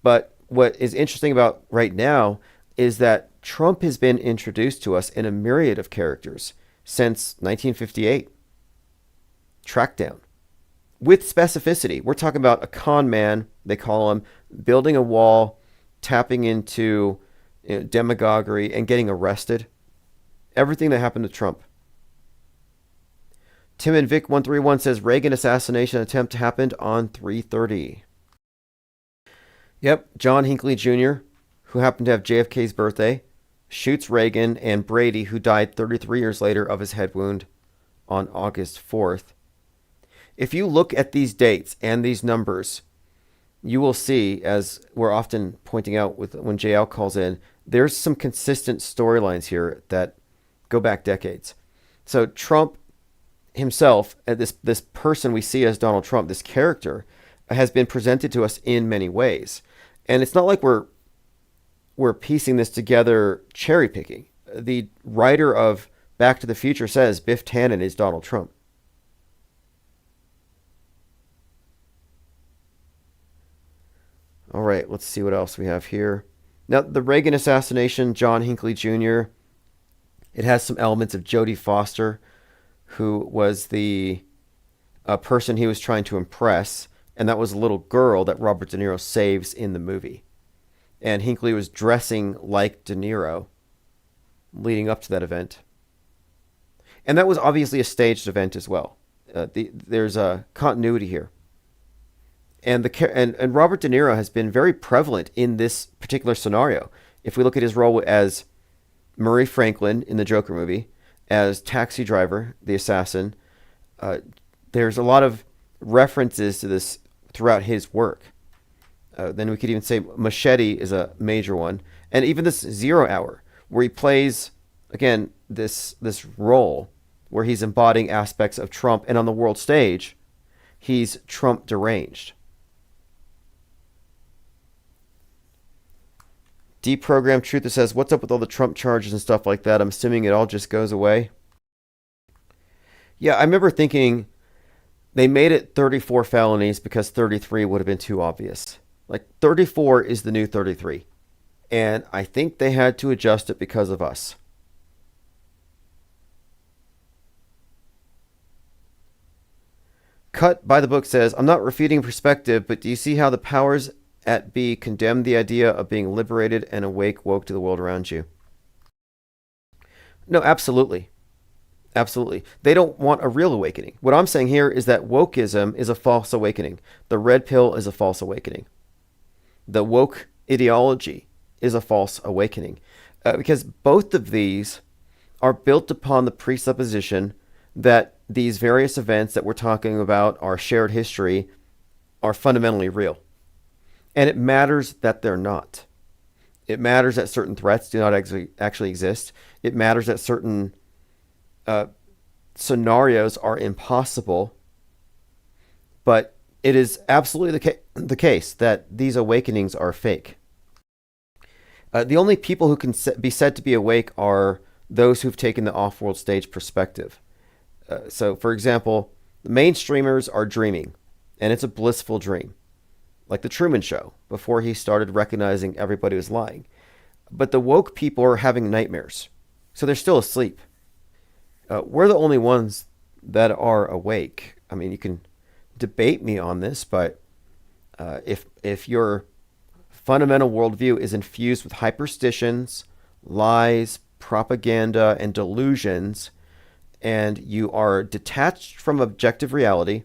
But what is interesting about right now is that Trump has been introduced to us in a myriad of characters since 1958. Tracked down with specificity. We're talking about a con man, they call him, building a wall, tapping into demagoguery, and getting arrested. Everything that happened to Trump. Tim and Vic 131 says Reagan assassination attempt happened on 3/30. Yep, John Hinckley Jr., who happened to have JFK's birthday, shoots Reagan and Brady, who died 33 years later of his head wound on August 4th. If you look at these dates and these numbers, you will see, as we're often pointing out when JL calls in, there's some consistent storylines here that go back decades. So Trump himself, this person we see as Donald Trump, this character, has been presented to us in many ways. And it's not like we're piecing this together cherry picking. The writer of Back to the Future says Biff Tannen is Donald Trump. All right, let's see what else we have here. Now, the Reagan assassination, John Hinckley Jr., it has some elements of Jodie Foster, who was the person he was trying to impress, and that was a little girl that Robert De Niro saves in the movie. And Hinckley was dressing like De Niro leading up to that event. And that was obviously a staged event as well. There's a continuity here. And Robert De Niro has been very prevalent in this particular scenario. If we look at his role as Murray Franklin in the Joker movie, as Taxi Driver, the assassin, there's a lot of references to this throughout his work. Then we could even say Machete is a major one. And even this 0 Hour, where he plays, again, this role where he's embodying aspects of Trump, and on the world stage, he's Trump deranged. Deprogram Truth says, what's up with all the Trump charges and stuff like that? I'm assuming it all just goes away. Yeah, I remember thinking they made it 34 felonies because 33 would have been too obvious. Like 34 is the new 33. And I think they had to adjust it because of us. Cut by the Book says, I'm not refuting perspective, but do you see how the powers at B condemn the idea of being liberated and woke to the world around you? No, absolutely. Absolutely. They don't want a real awakening. What I'm saying here is that wokeism is a false awakening. The red pill is a false awakening. The woke ideology is a false awakening. Because both of these are built upon the presupposition that these various events that we're talking about, our shared history, are fundamentally real. And it matters that they're not. It matters that certain threats do not actually exist. It matters that certain scenarios are impossible. But it is absolutely the case that these awakenings are fake. The only people who can be said to be awake are those who've taken the off-world stage perspective. So, for example, the mainstreamers are dreaming, and it's a blissful dream. Like the Truman Show, before he started recognizing everybody was lying. But the woke people are having nightmares, so they're still asleep. We're the only ones that are awake. I mean, you can debate me on this, but if your fundamental worldview is infused with hyperstitions, lies, propaganda, and delusions, and you are detached from objective reality,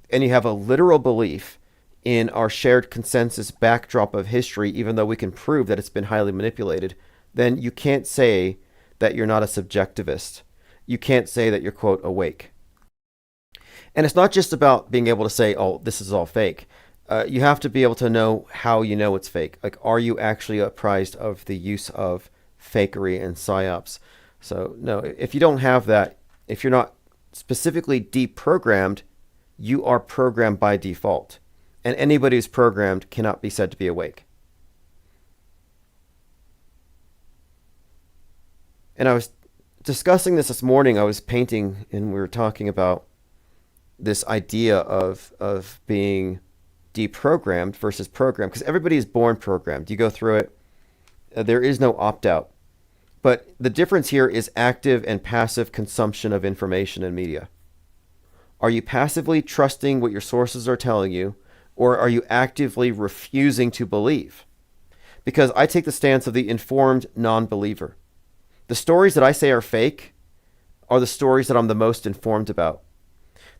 and you have a literal belief in our shared consensus backdrop of history, even though we can prove that it's been highly manipulated, then you can't say that you're not a subjectivist. You can't say that you're, quote, awake. And it's not just about being able to say, oh, this is all fake. You have to be able to know how you know it's fake. Like, are you actually apprised of the use of fakery and psyops? So no, if you don't have that, if you're not specifically deprogrammed, you are programmed by default. And anybody who's programmed cannot be said to be awake. And I was discussing this morning. I was painting and we were talking about this idea of being deprogrammed versus programmed, because everybody is born programmed. You go through it. There is no opt-out. But the difference here is active and passive consumption of information and media. Are you passively trusting what your sources are telling you, or are you actively refusing to believe? Because I take the stance of the informed non-believer. The stories that I say are fake are the stories that I'm the most informed about.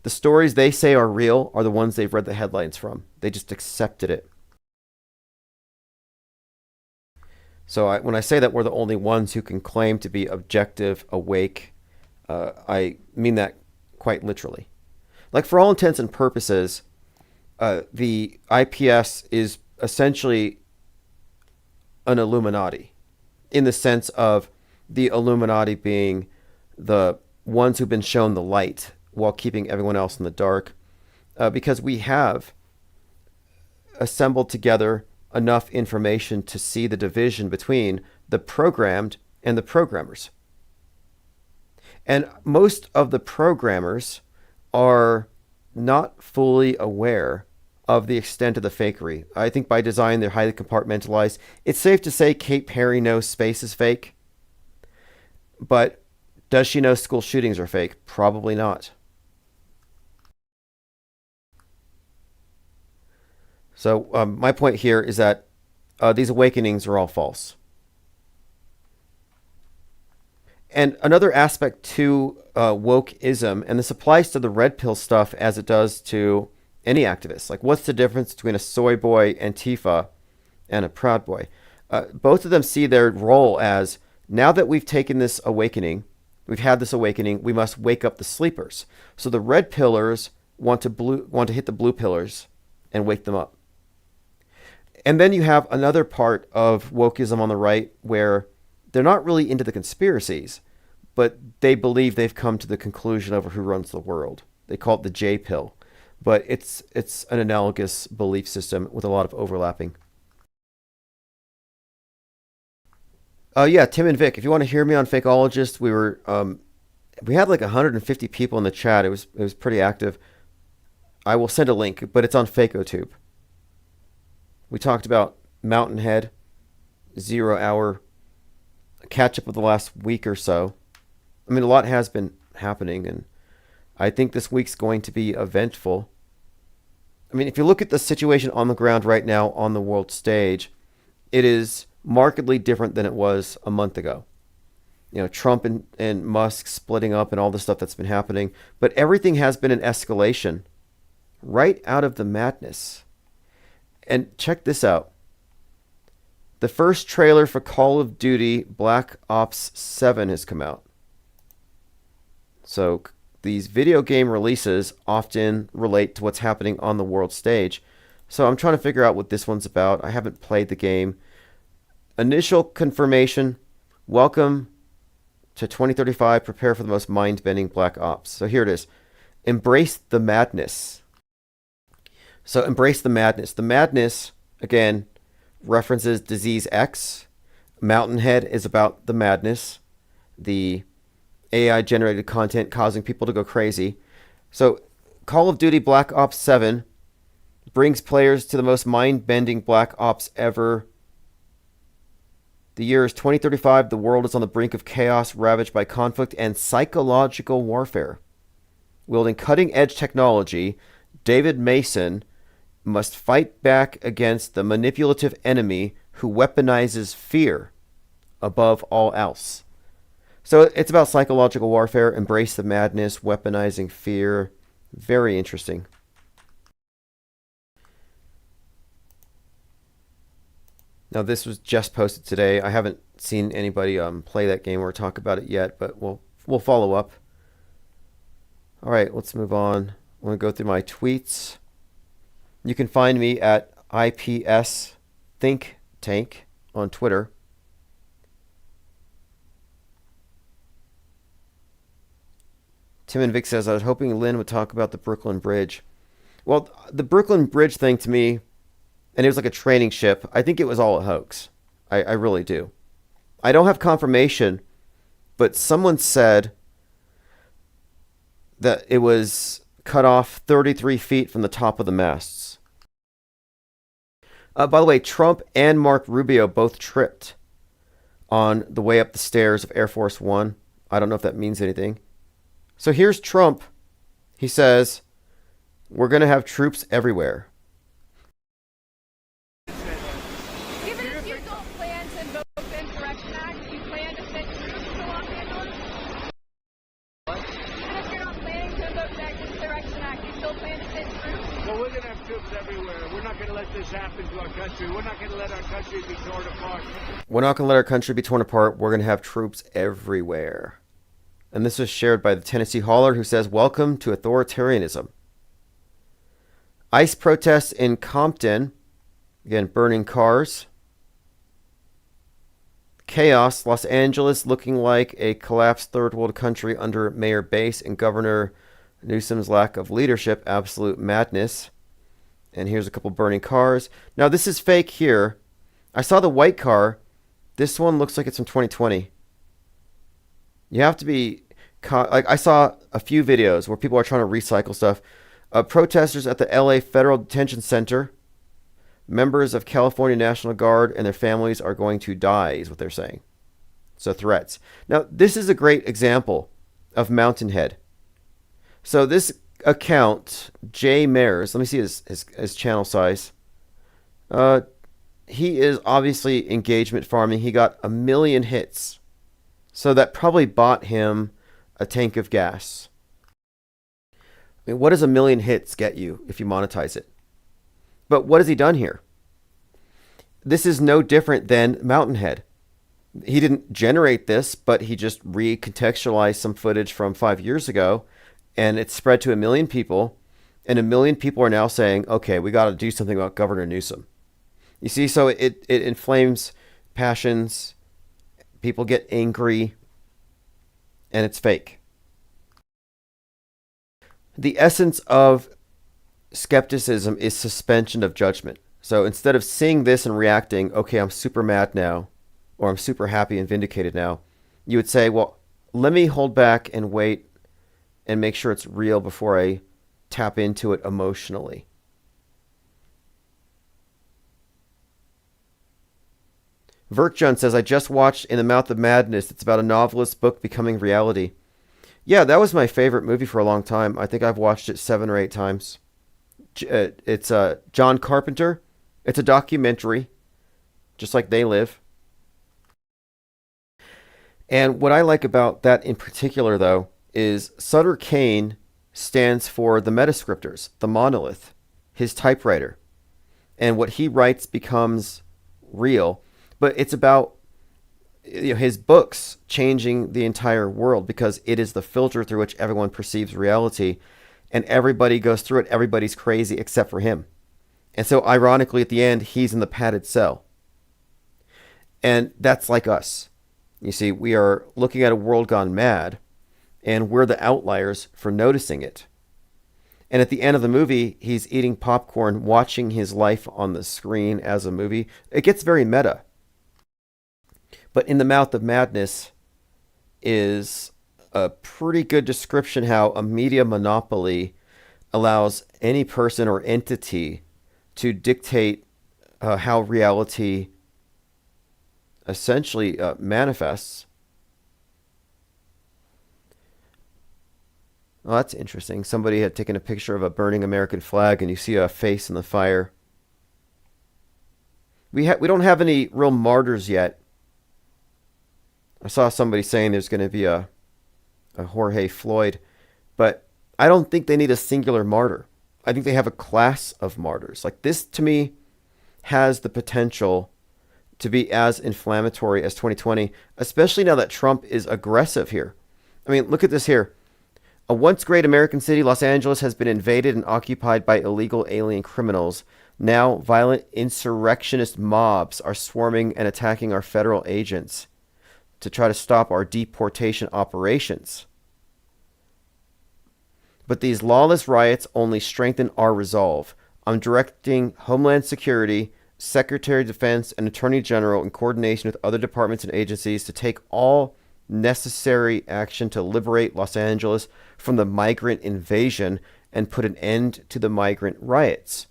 The stories they say are real are the ones they've read the headlines from. They just accepted it. So when I say that we're the only ones who can claim to be objective, awake, I mean that quite literally. Like, for all intents and purposes, the IPS is essentially an Illuminati, in the sense of the Illuminati being the ones who've been shown the light while keeping everyone else in the dark, because we have assembled together enough information to see the division between the programmed and the programmers. And most of the programmers are not fully aware of the extent of the fakery. I think by design they're highly compartmentalized. It's safe to say Kate Perry knows space is fake, but does she know school shootings are fake? Probably not. So my point here is that these awakenings are all false. And another aspect to wokeism, and this applies to the red pill stuff as it does to any activist. Like, what's the difference between a soy boy Antifa and a Proud Boy? Both of them see their role as, now that we've taken this awakening, we've had this awakening, we must wake up the sleepers. So the red pillars want to hit the blue pillars and wake them up. And then you have another part of wokeism on the right where they're not really into the conspiracies, but they believe they've come to the conclusion over who runs the world. They call it the J pill, but it's an analogous belief system with a lot of overlapping. Yeah, Tim and Vic, if you want to hear me on Fakeologist, we had like 150 people in the chat. It was pretty active. I will send a link, but it's on FakeOtube. We talked about Mountainhead, 0 Hour, catch up of the last week or so. I mean, a lot has been happening, and I think this week's going to be eventful. I mean, if you look at the situation on the ground right now on the world stage, it is markedly different than it was a month ago. You know, Trump and Musk splitting up and all the stuff that's been happening, but everything has been an escalation right out of the madness. And check this out. The first trailer for Call of Duty Black Ops 7 has come out. So these video game releases often relate to what's happening on the world stage. So I'm trying to figure out what this one's about. I haven't played the game. Initial confirmation. Welcome to 2035. Prepare for the most mind-bending Black Ops. So here it is. Embrace the madness. So embrace the madness. The madness, again, references Disease X. Mountainhead is about the madness. The AI-generated content causing people to go crazy. So Call of Duty Black Ops 7 brings players to the most mind-bending Black Ops ever. The year is 2035. The world is on the brink of chaos, ravaged by conflict and psychological warfare. Wielding cutting-edge technology, David Mason must fight back against the manipulative enemy who weaponizes fear above all else. So it's about psychological warfare, embrace the madness, weaponizing fear. Very interesting. Now, this was just posted today. I haven't seen anybody play that game or talk about it yet, but we'll follow up. All right, let's move on. I want to go through my tweets. You can find me at IPS Think Tank on Twitter. Tim and Vic says, I was hoping Lynn would talk about the Brooklyn Bridge. Well, the Brooklyn Bridge thing to me, and it was like a training ship, I think it was all a hoax. I really do. I don't have confirmation, but someone said that it was cut off 33 feet from the top of the masts. By the way, Trump and Mark Rubio both tripped on the way up the stairs of Air Force One. I don't know if that means anything. So here's Trump. He says, we're going to have troops everywhere.
Even if you don't plan to invoke the Insurrection Act, do you plan to send troops to Los Angeles? What? Even if you're not planning to invoke the Insurrection Act, you still plan to send troops?
Well, we're going to have troops everywhere. We're not going to let this happen to our country. We're not going to let our country be torn apart.
We're not going to let our country be torn apart. We're going to have troops everywhere. And this was shared by the Tennessee Hauler, who says, welcome to authoritarianism. ICE protests in Compton. Again, burning cars. Chaos. Los Angeles looking like a collapsed third world country under Mayor Bass and Governor Newsom's lack of leadership. Absolute madness. And here's a couple burning cars. Now, this is fake here. I saw the white car. This one looks like it's from 2020. You have to be... Like I saw a few videos where people are trying to recycle stuff. Protesters at the LA Federal Detention Center. Members of California National Guard and their families are going to die, is what they're saying. So threats. Now, this is a great example of Mountainhead. So this account, Jay Mayers, let me see his channel size. He is obviously engagement farming. He got 1 million hits. So that probably bought him a tank of gas. I mean, what does 1 million hits get you if you monetize it? But what has he done here? This is no different than Mountainhead. He didn't generate this, but he just recontextualized some footage from 5 years ago, and it spread to 1 million people, and 1 million people are now saying, okay, we got to do something about Governor Newsom. You see, so it inflames passions, people get angry, and it's fake. The essence of skepticism is suspension of judgment. So instead of seeing this and reacting, okay, I'm super mad now, or I'm super happy and vindicated now, you would say, well, let me hold back and wait and make sure it's real before I tap into it emotionally. Verkjun says, I just watched In the Mouth of Madness. It's about a novelist's book becoming reality. Yeah, that was my favorite movie for a long time. I think I've watched it 7 or 8 times. It's John Carpenter. It's a documentary, just like They Live. And what I like about that in particular, though, is Sutter Kane stands for the metascriptors, the monolith, his typewriter. And what he writes becomes real. But it's about his books changing the entire world because it is the filter through which everyone perceives reality. And everybody goes through it. Everybody's crazy except for him. And so ironically, at the end, he's in the padded cell. And that's like us. You see, we are looking at a world gone mad, and we're the outliers for noticing it. And at the end of the movie, he's eating popcorn, watching his life on the screen as a movie. It gets very meta. But In the Mouth of Madness is a pretty good description how a media monopoly allows any person or entity to dictate how reality essentially manifests. Well, that's interesting. Somebody had taken a picture of a burning American flag, and you see a face in the fire. We don't have any real martyrs yet. I saw somebody saying there's going to be a Jorge Floyd, but I don't think they need a singular martyr. I think they have a class of martyrs. Like this, to me, has the potential to be as inflammatory as 2020, especially now that Trump is aggressive here. I mean, look at this here. A once great American city, Los Angeles, has been invaded and occupied by illegal alien criminals. Now, violent insurrectionist mobs are swarming and attacking our federal agents to try to stop our deportation operations. But these lawless riots only strengthen our resolve. I'm directing Homeland Security, Secretary of Defense, and Attorney General in coordination with other departments and agencies to take all necessary action to liberate Los Angeles from the migrant invasion and put an end to the migrant riots.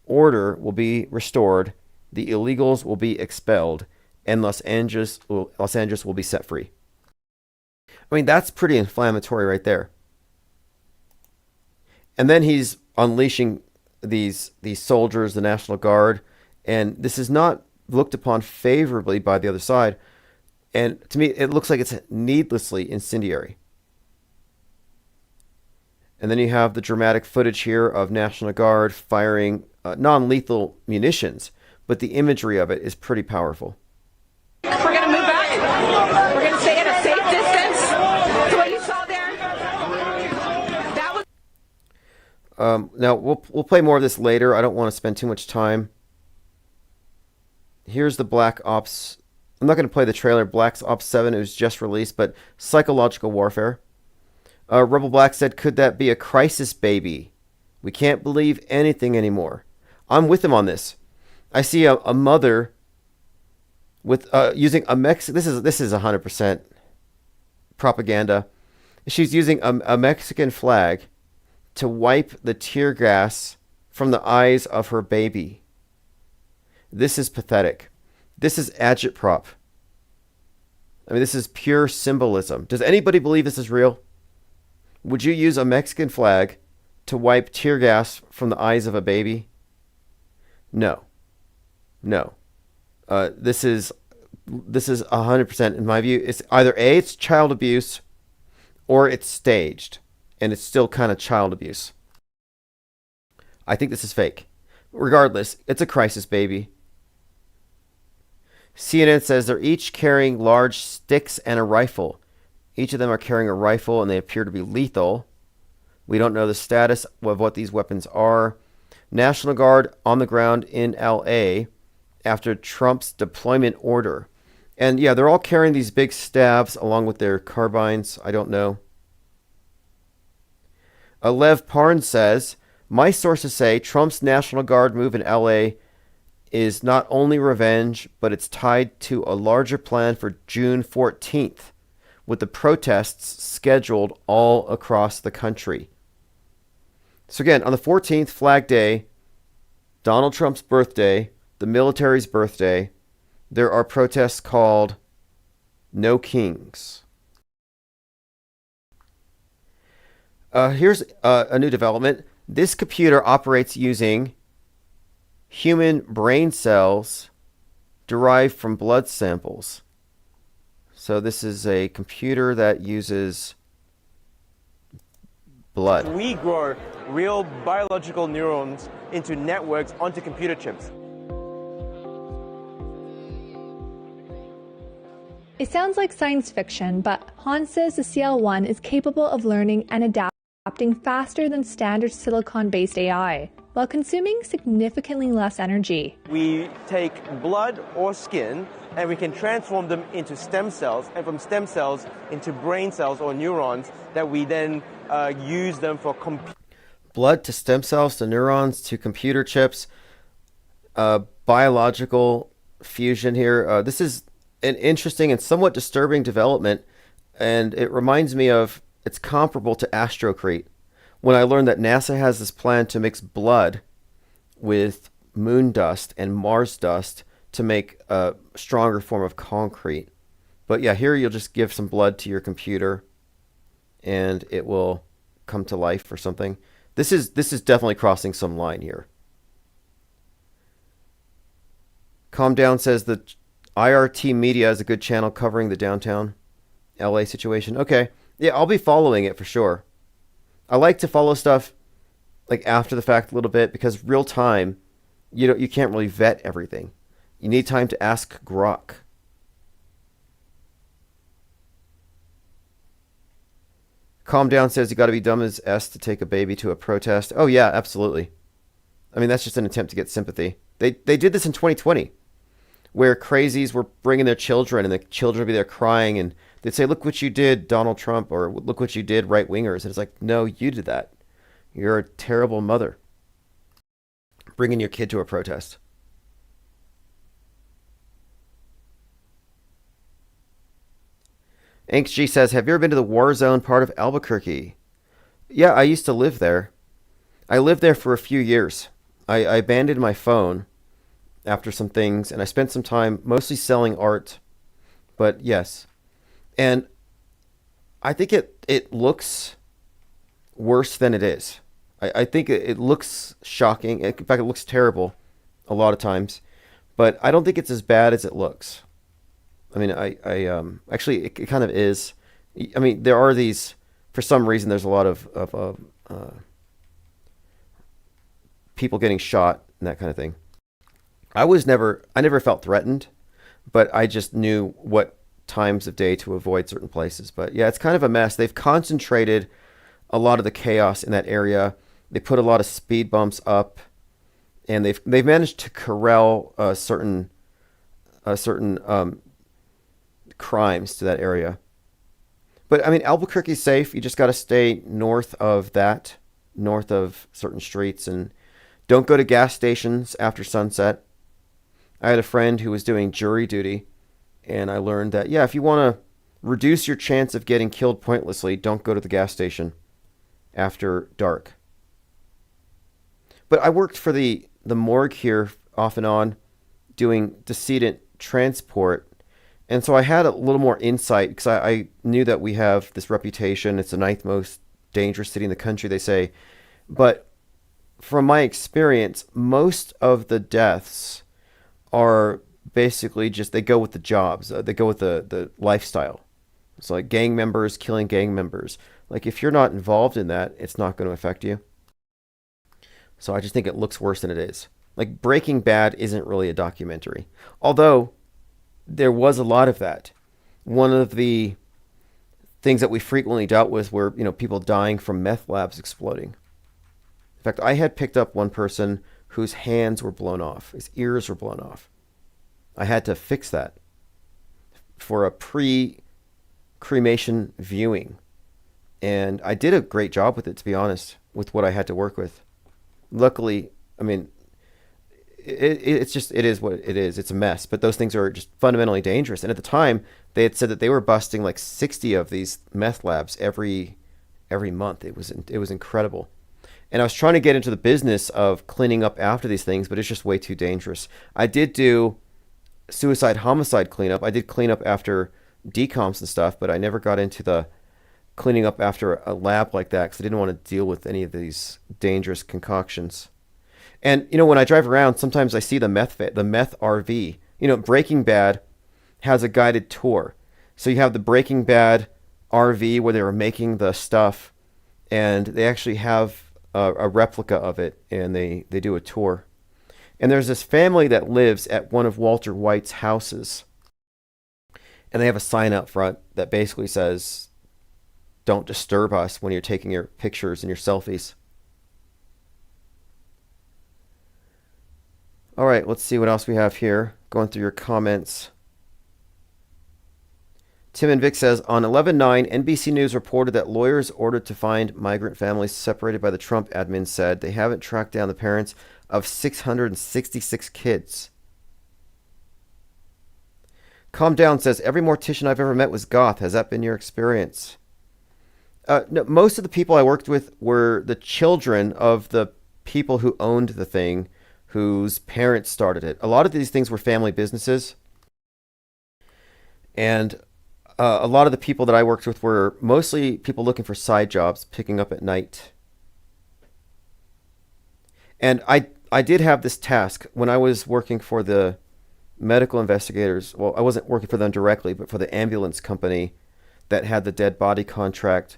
Order will be restored, the illegals will be expelled, and Los Angeles will be set free. I mean, that's pretty inflammatory right there. And then he's unleashing these soldiers, the National Guard, and this is not looked upon favorably by the other side. And to me, it looks like it's needlessly incendiary. And then you have the dramatic footage here of National Guard firing non-lethal munitions, but the imagery of it is pretty powerful.
We're going to move back. We're going to stay at a safe distance. So what you saw there, that was...
Now, we'll play more of this later. I don't want to spend too much time. Here's the Black Ops. I'm not going to play the trailer. Black Ops 7, it was just released, but psychological warfare. Rebel Black said, could that be a crisis baby? We can't believe anything anymore. I'm with him on this. I see a mother with using a this is 100% propaganda. She's using a Mexican flag to wipe the tear gas from the eyes of her baby. This is pathetic. This is agitprop. I mean, this is pure symbolism. Does anybody believe this is real? Would you use a Mexican flag to wipe tear gas from the eyes of a baby? No. No. This is 100%, in my view. It's either A, it's child abuse, or it's staged, and it's still kind of child abuse. I think this is fake. Regardless, it's a crisis baby. CNN says they're each carrying large sticks and a rifle. Each of them are carrying a rifle, and they appear to be lethal. We don't know the status of what these weapons are. National Guard on the ground in LA after Trump's deployment order. And yeah, they're all carrying these big stabs along with their carbines. I don't know. Lev Parn says, my sources say Trump's National Guard move in LA is not only revenge, but it's tied to a larger plan for June 14th, with the protests scheduled all across the country. So again, on the 14th, Flag Day, Donald Trump's birthday, the military's birthday, there are protests called No Kings. Here's a new development. This computer operates using human brain cells derived from blood samples. So this is a computer that uses blood.
We grow real biological neurons into networks onto computer chips.
It sounds like science fiction, but Hans says the CL1 is capable of learning and adapting faster than standard silicon-based AI, while consuming significantly less energy.
We take blood or skin and we can transform them into stem cells, and from stem cells into brain cells or neurons that we then use them for
blood to stem cells to neurons to computer chips, biological fusion here. This is an interesting and somewhat disturbing development, and it reminds me of, it's comparable to Astrocrete. When I learned that NASA has this plan to mix blood with moon dust and Mars dust to make a stronger form of concrete. But yeah, here you'll just give some blood to your computer and it will come to life or something. This is definitely crossing some line here. Calm Down says that IRT Media is a good channel covering the downtown LA situation. Okay. Yeah, I'll be following it for sure. I like to follow stuff like after the fact a little bit, because real time, you can't really vet everything. You need time to ask Grok. Calm Down says you got to be dumb as S to take a baby to a protest. Oh yeah, absolutely. I mean, that's just an attempt to get sympathy. They did this in 2020, where crazies were bringing their children, and the children would be there crying, and They'd say, look what you did, Donald Trump, or look what you did, right wingers. And it's like, no, you did that. You're a terrible mother. Bringing your kid to a protest. G says, have you ever been to the war zone part of Albuquerque? Yeah, I used to live there. I lived there for a few years. I abandoned my phone after some things, and I spent some time mostly selling art. But yes. And I think it looks worse than it is. I think it looks shocking. In fact, it looks terrible a lot of times. But I don't think it's as bad as it looks. I mean, actually, it kind of is. I mean, there are these, for some reason, there's a lot of people getting shot and that kind of thing. I never felt threatened, but I just knew what times of day to avoid certain places. But yeah, it's kind of a mess. They've concentrated a lot of the chaos in that area. They put a lot of speed bumps up, and they've managed to corral certain crimes to that area. But I mean, Albuquerque's safe. You just got to stay north of certain streets, and don't go to gas stations after sunset. I had a friend who was doing jury duty, and I learned that, yeah, if you want to reduce your chance of getting killed pointlessly, don't go to the gas station after dark. But I worked for the morgue here off and on doing decedent transport. And so I had a little more insight because I knew that we have this reputation. It's the ninth most dangerous city in the country, they say. But from my experience, most of the deaths are basically just, they go with the jobs. They go with the lifestyle. It's like gang members killing gang members. Like if you're not involved in that, it's not going to affect you. So I just think it looks worse than it is. Like Breaking Bad isn't really a documentary. Although there was a lot of that. One of the things that we frequently dealt with were, people dying from meth labs exploding. In fact, I had picked up one person whose hands were blown off. His ears were blown off. I had to fix that for a pre-cremation viewing. And I did a great job with it, to be honest, with what I had to work with. Luckily, I mean, it is what it is. It's a mess, but those things are just fundamentally dangerous. And at the time, they had said that they were busting like 60 of these meth labs every month. It was incredible. And I was trying to get into the business of cleaning up after these things, but it's just way too dangerous. I did do suicide homicide cleanup. I did clean up after decoms and stuff, but I never got into the cleaning up after a lab like that because I didn't want to deal with any of these dangerous concoctions. And, when I drive around, sometimes I see the meth RV. Breaking Bad has a guided tour. So you have the Breaking Bad RV where they were making the stuff, and they actually have a replica of it, and they do a tour. And there's this family that lives at one of Walter White's houses, and they have a sign out front that basically says, "Don't disturb us when you're taking your pictures and your selfies." All right, let's see what else we have here. Going through your comments. Tim and Vic says, on 11/9, NBC News reported that lawyers ordered to find migrant families separated by the Trump admin said they haven't tracked down the parents of 666 kids. Calm Down says, every mortician I've ever met was goth. Has that been your experience? No, most of the people I worked with were the children of the people who owned the thing, whose parents started it. A lot of these things were family businesses. And a lot of the people that I worked with were mostly people looking for side jobs, picking up at night. And I did have this task when I was working for the medical investigators. Well, I wasn't working for them directly, but for the ambulance company that had the dead body contract.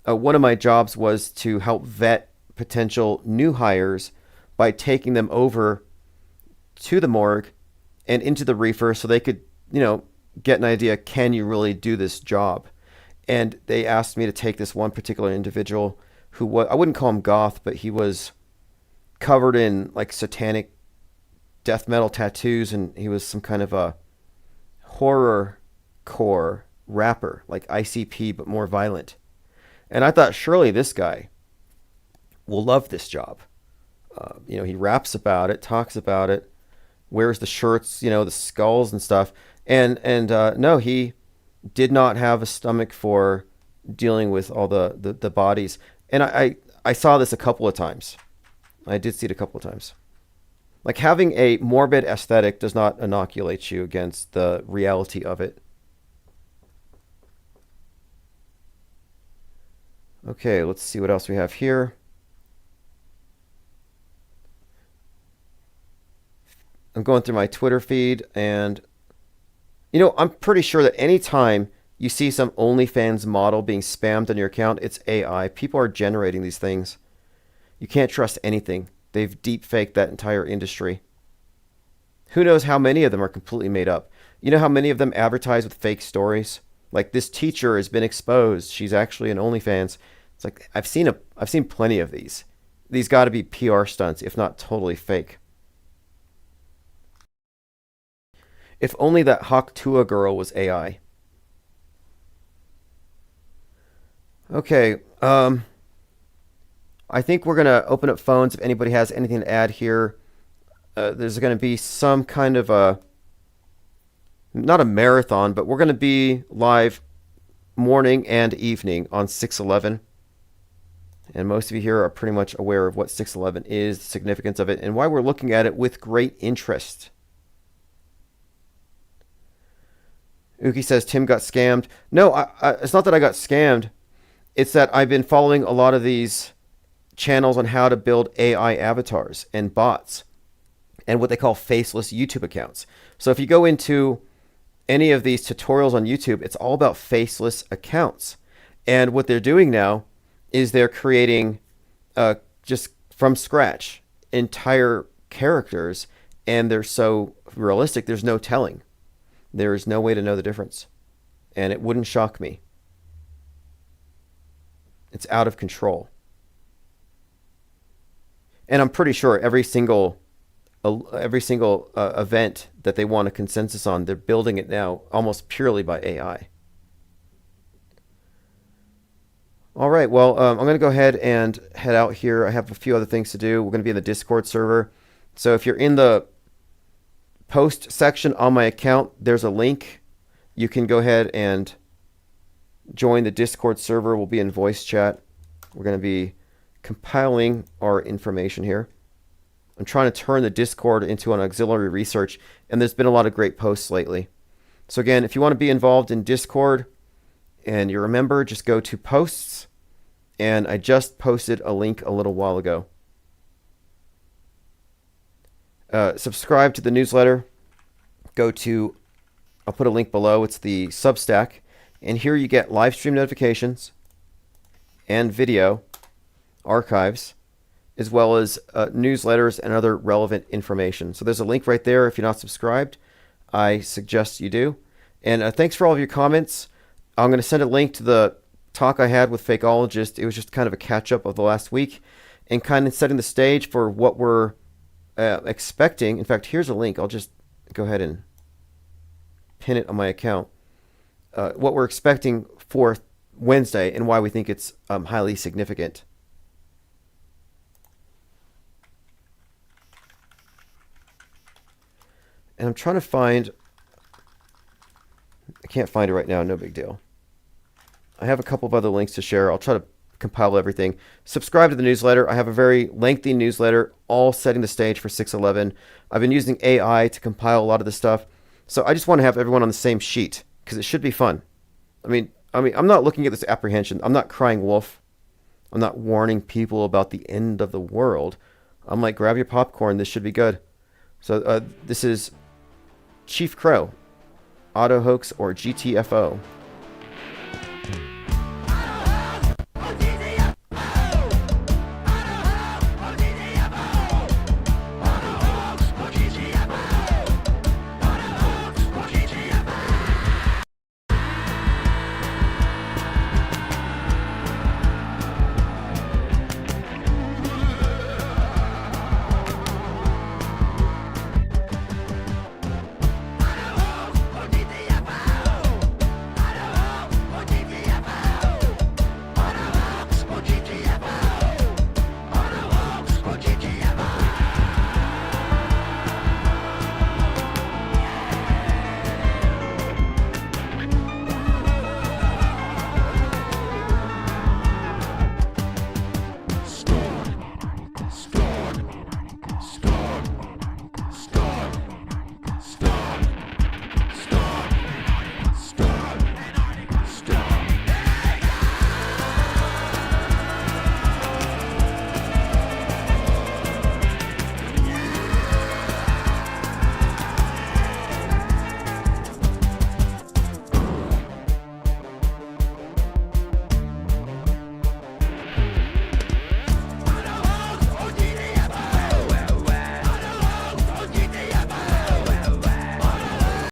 One of my jobs was to help vet potential new hires by taking them over to the morgue and into the reefer so they could, get an idea, can you really do this job? And they asked me to take this one particular individual who was, I wouldn't call him goth, but he was covered in like satanic death metal tattoos, and he was some kind of a horror core rapper, like ICP, but more violent. And I thought, surely this guy will love this job. You know, he raps about it, talks about it, wears the shirts, you know, the skulls and stuff. And no, he did not have a stomach for dealing with all the bodies. And I saw this a couple of times. I did see it a couple of times. Like, having a morbid aesthetic does not inoculate you against the reality of it. Okay, let's see what else we have here. I'm going through my Twitter feed, and you know, I'm pretty sure that anytime you see some OnlyFans model being spammed on your account, it's AI. People are generating these things. You can't trust anything. They've deep-faked that entire industry. Who knows how many of them are completely made up? You know how many of them advertise with fake stories? Like, this teacher has been exposed. She's actually an OnlyFans. It's like, I've seen plenty of these. These got to be PR stunts, if not totally fake. If only that Hawk Tuah girl was AI. Okay, I think we're going to open up phones if anybody has anything to add here. There's going to be some kind of not a marathon, but we're going to be live morning and evening on 6/11. And most of you here are pretty much aware of what 6/11 is, the significance of it, and why we're looking at it with great interest. Uki says Tim got scammed. No, it's not that I got scammed. It's that I've been following a lot of these channels on how to build AI avatars and bots and what they call faceless YouTube accounts. So if you go into any of these tutorials on YouTube, it's all about faceless accounts. And what they're doing now is they're creating just from scratch entire characters, and they're so realistic, there's no telling. There is no way to know the difference. And it wouldn't shock me. It's out of control. And I'm pretty sure every single event that they want a consensus on, they're building it now almost purely by AI. All right, well, I'm going to go ahead and head out here. I have a few other things to do. We're going to be in the Discord server. So if you're in the post section on my account, there's a link. You can go ahead and join the Discord server. We'll be in voice chat. We're going to be compiling our information here. I'm trying to turn the Discord into an auxiliary research, and there's been a lot of great posts lately. So again, if you want to be involved in Discord and you're a member, just go to posts, and I just posted a link a little while ago. Subscribe to the newsletter. I'll put a link below. It's the Substack. And here you get live stream notifications and video archives, as well as newsletters and other relevant information. So there's a link right there. If you're not subscribed, I suggest you do. And thanks for all of your comments. I'm going to send a link to the talk I had with Fakeologist. It was just kind of a catch-up of the last week and kind of setting the stage for what we're expecting. In fact, here's a link. I'll just go ahead and pin it on my account. What we're expecting for Wednesday and why we think it's highly significant. And I'm trying to find... I can't find it right now. No big deal. I have a couple of other links to share. I'll try to compile everything. Subscribe to the newsletter. I have a very lengthy newsletter, all setting the stage for 6/11. I've been using AI to compile a lot of this stuff. So I just want to have everyone on the same sheet, because it should be fun. I mean, I'm not looking at this apprehension. I'm not crying wolf. I'm not warning people about the end of the world. I'm like, grab your popcorn. This should be good. So this is Chief Crow, Auto Hoax, or GTFO.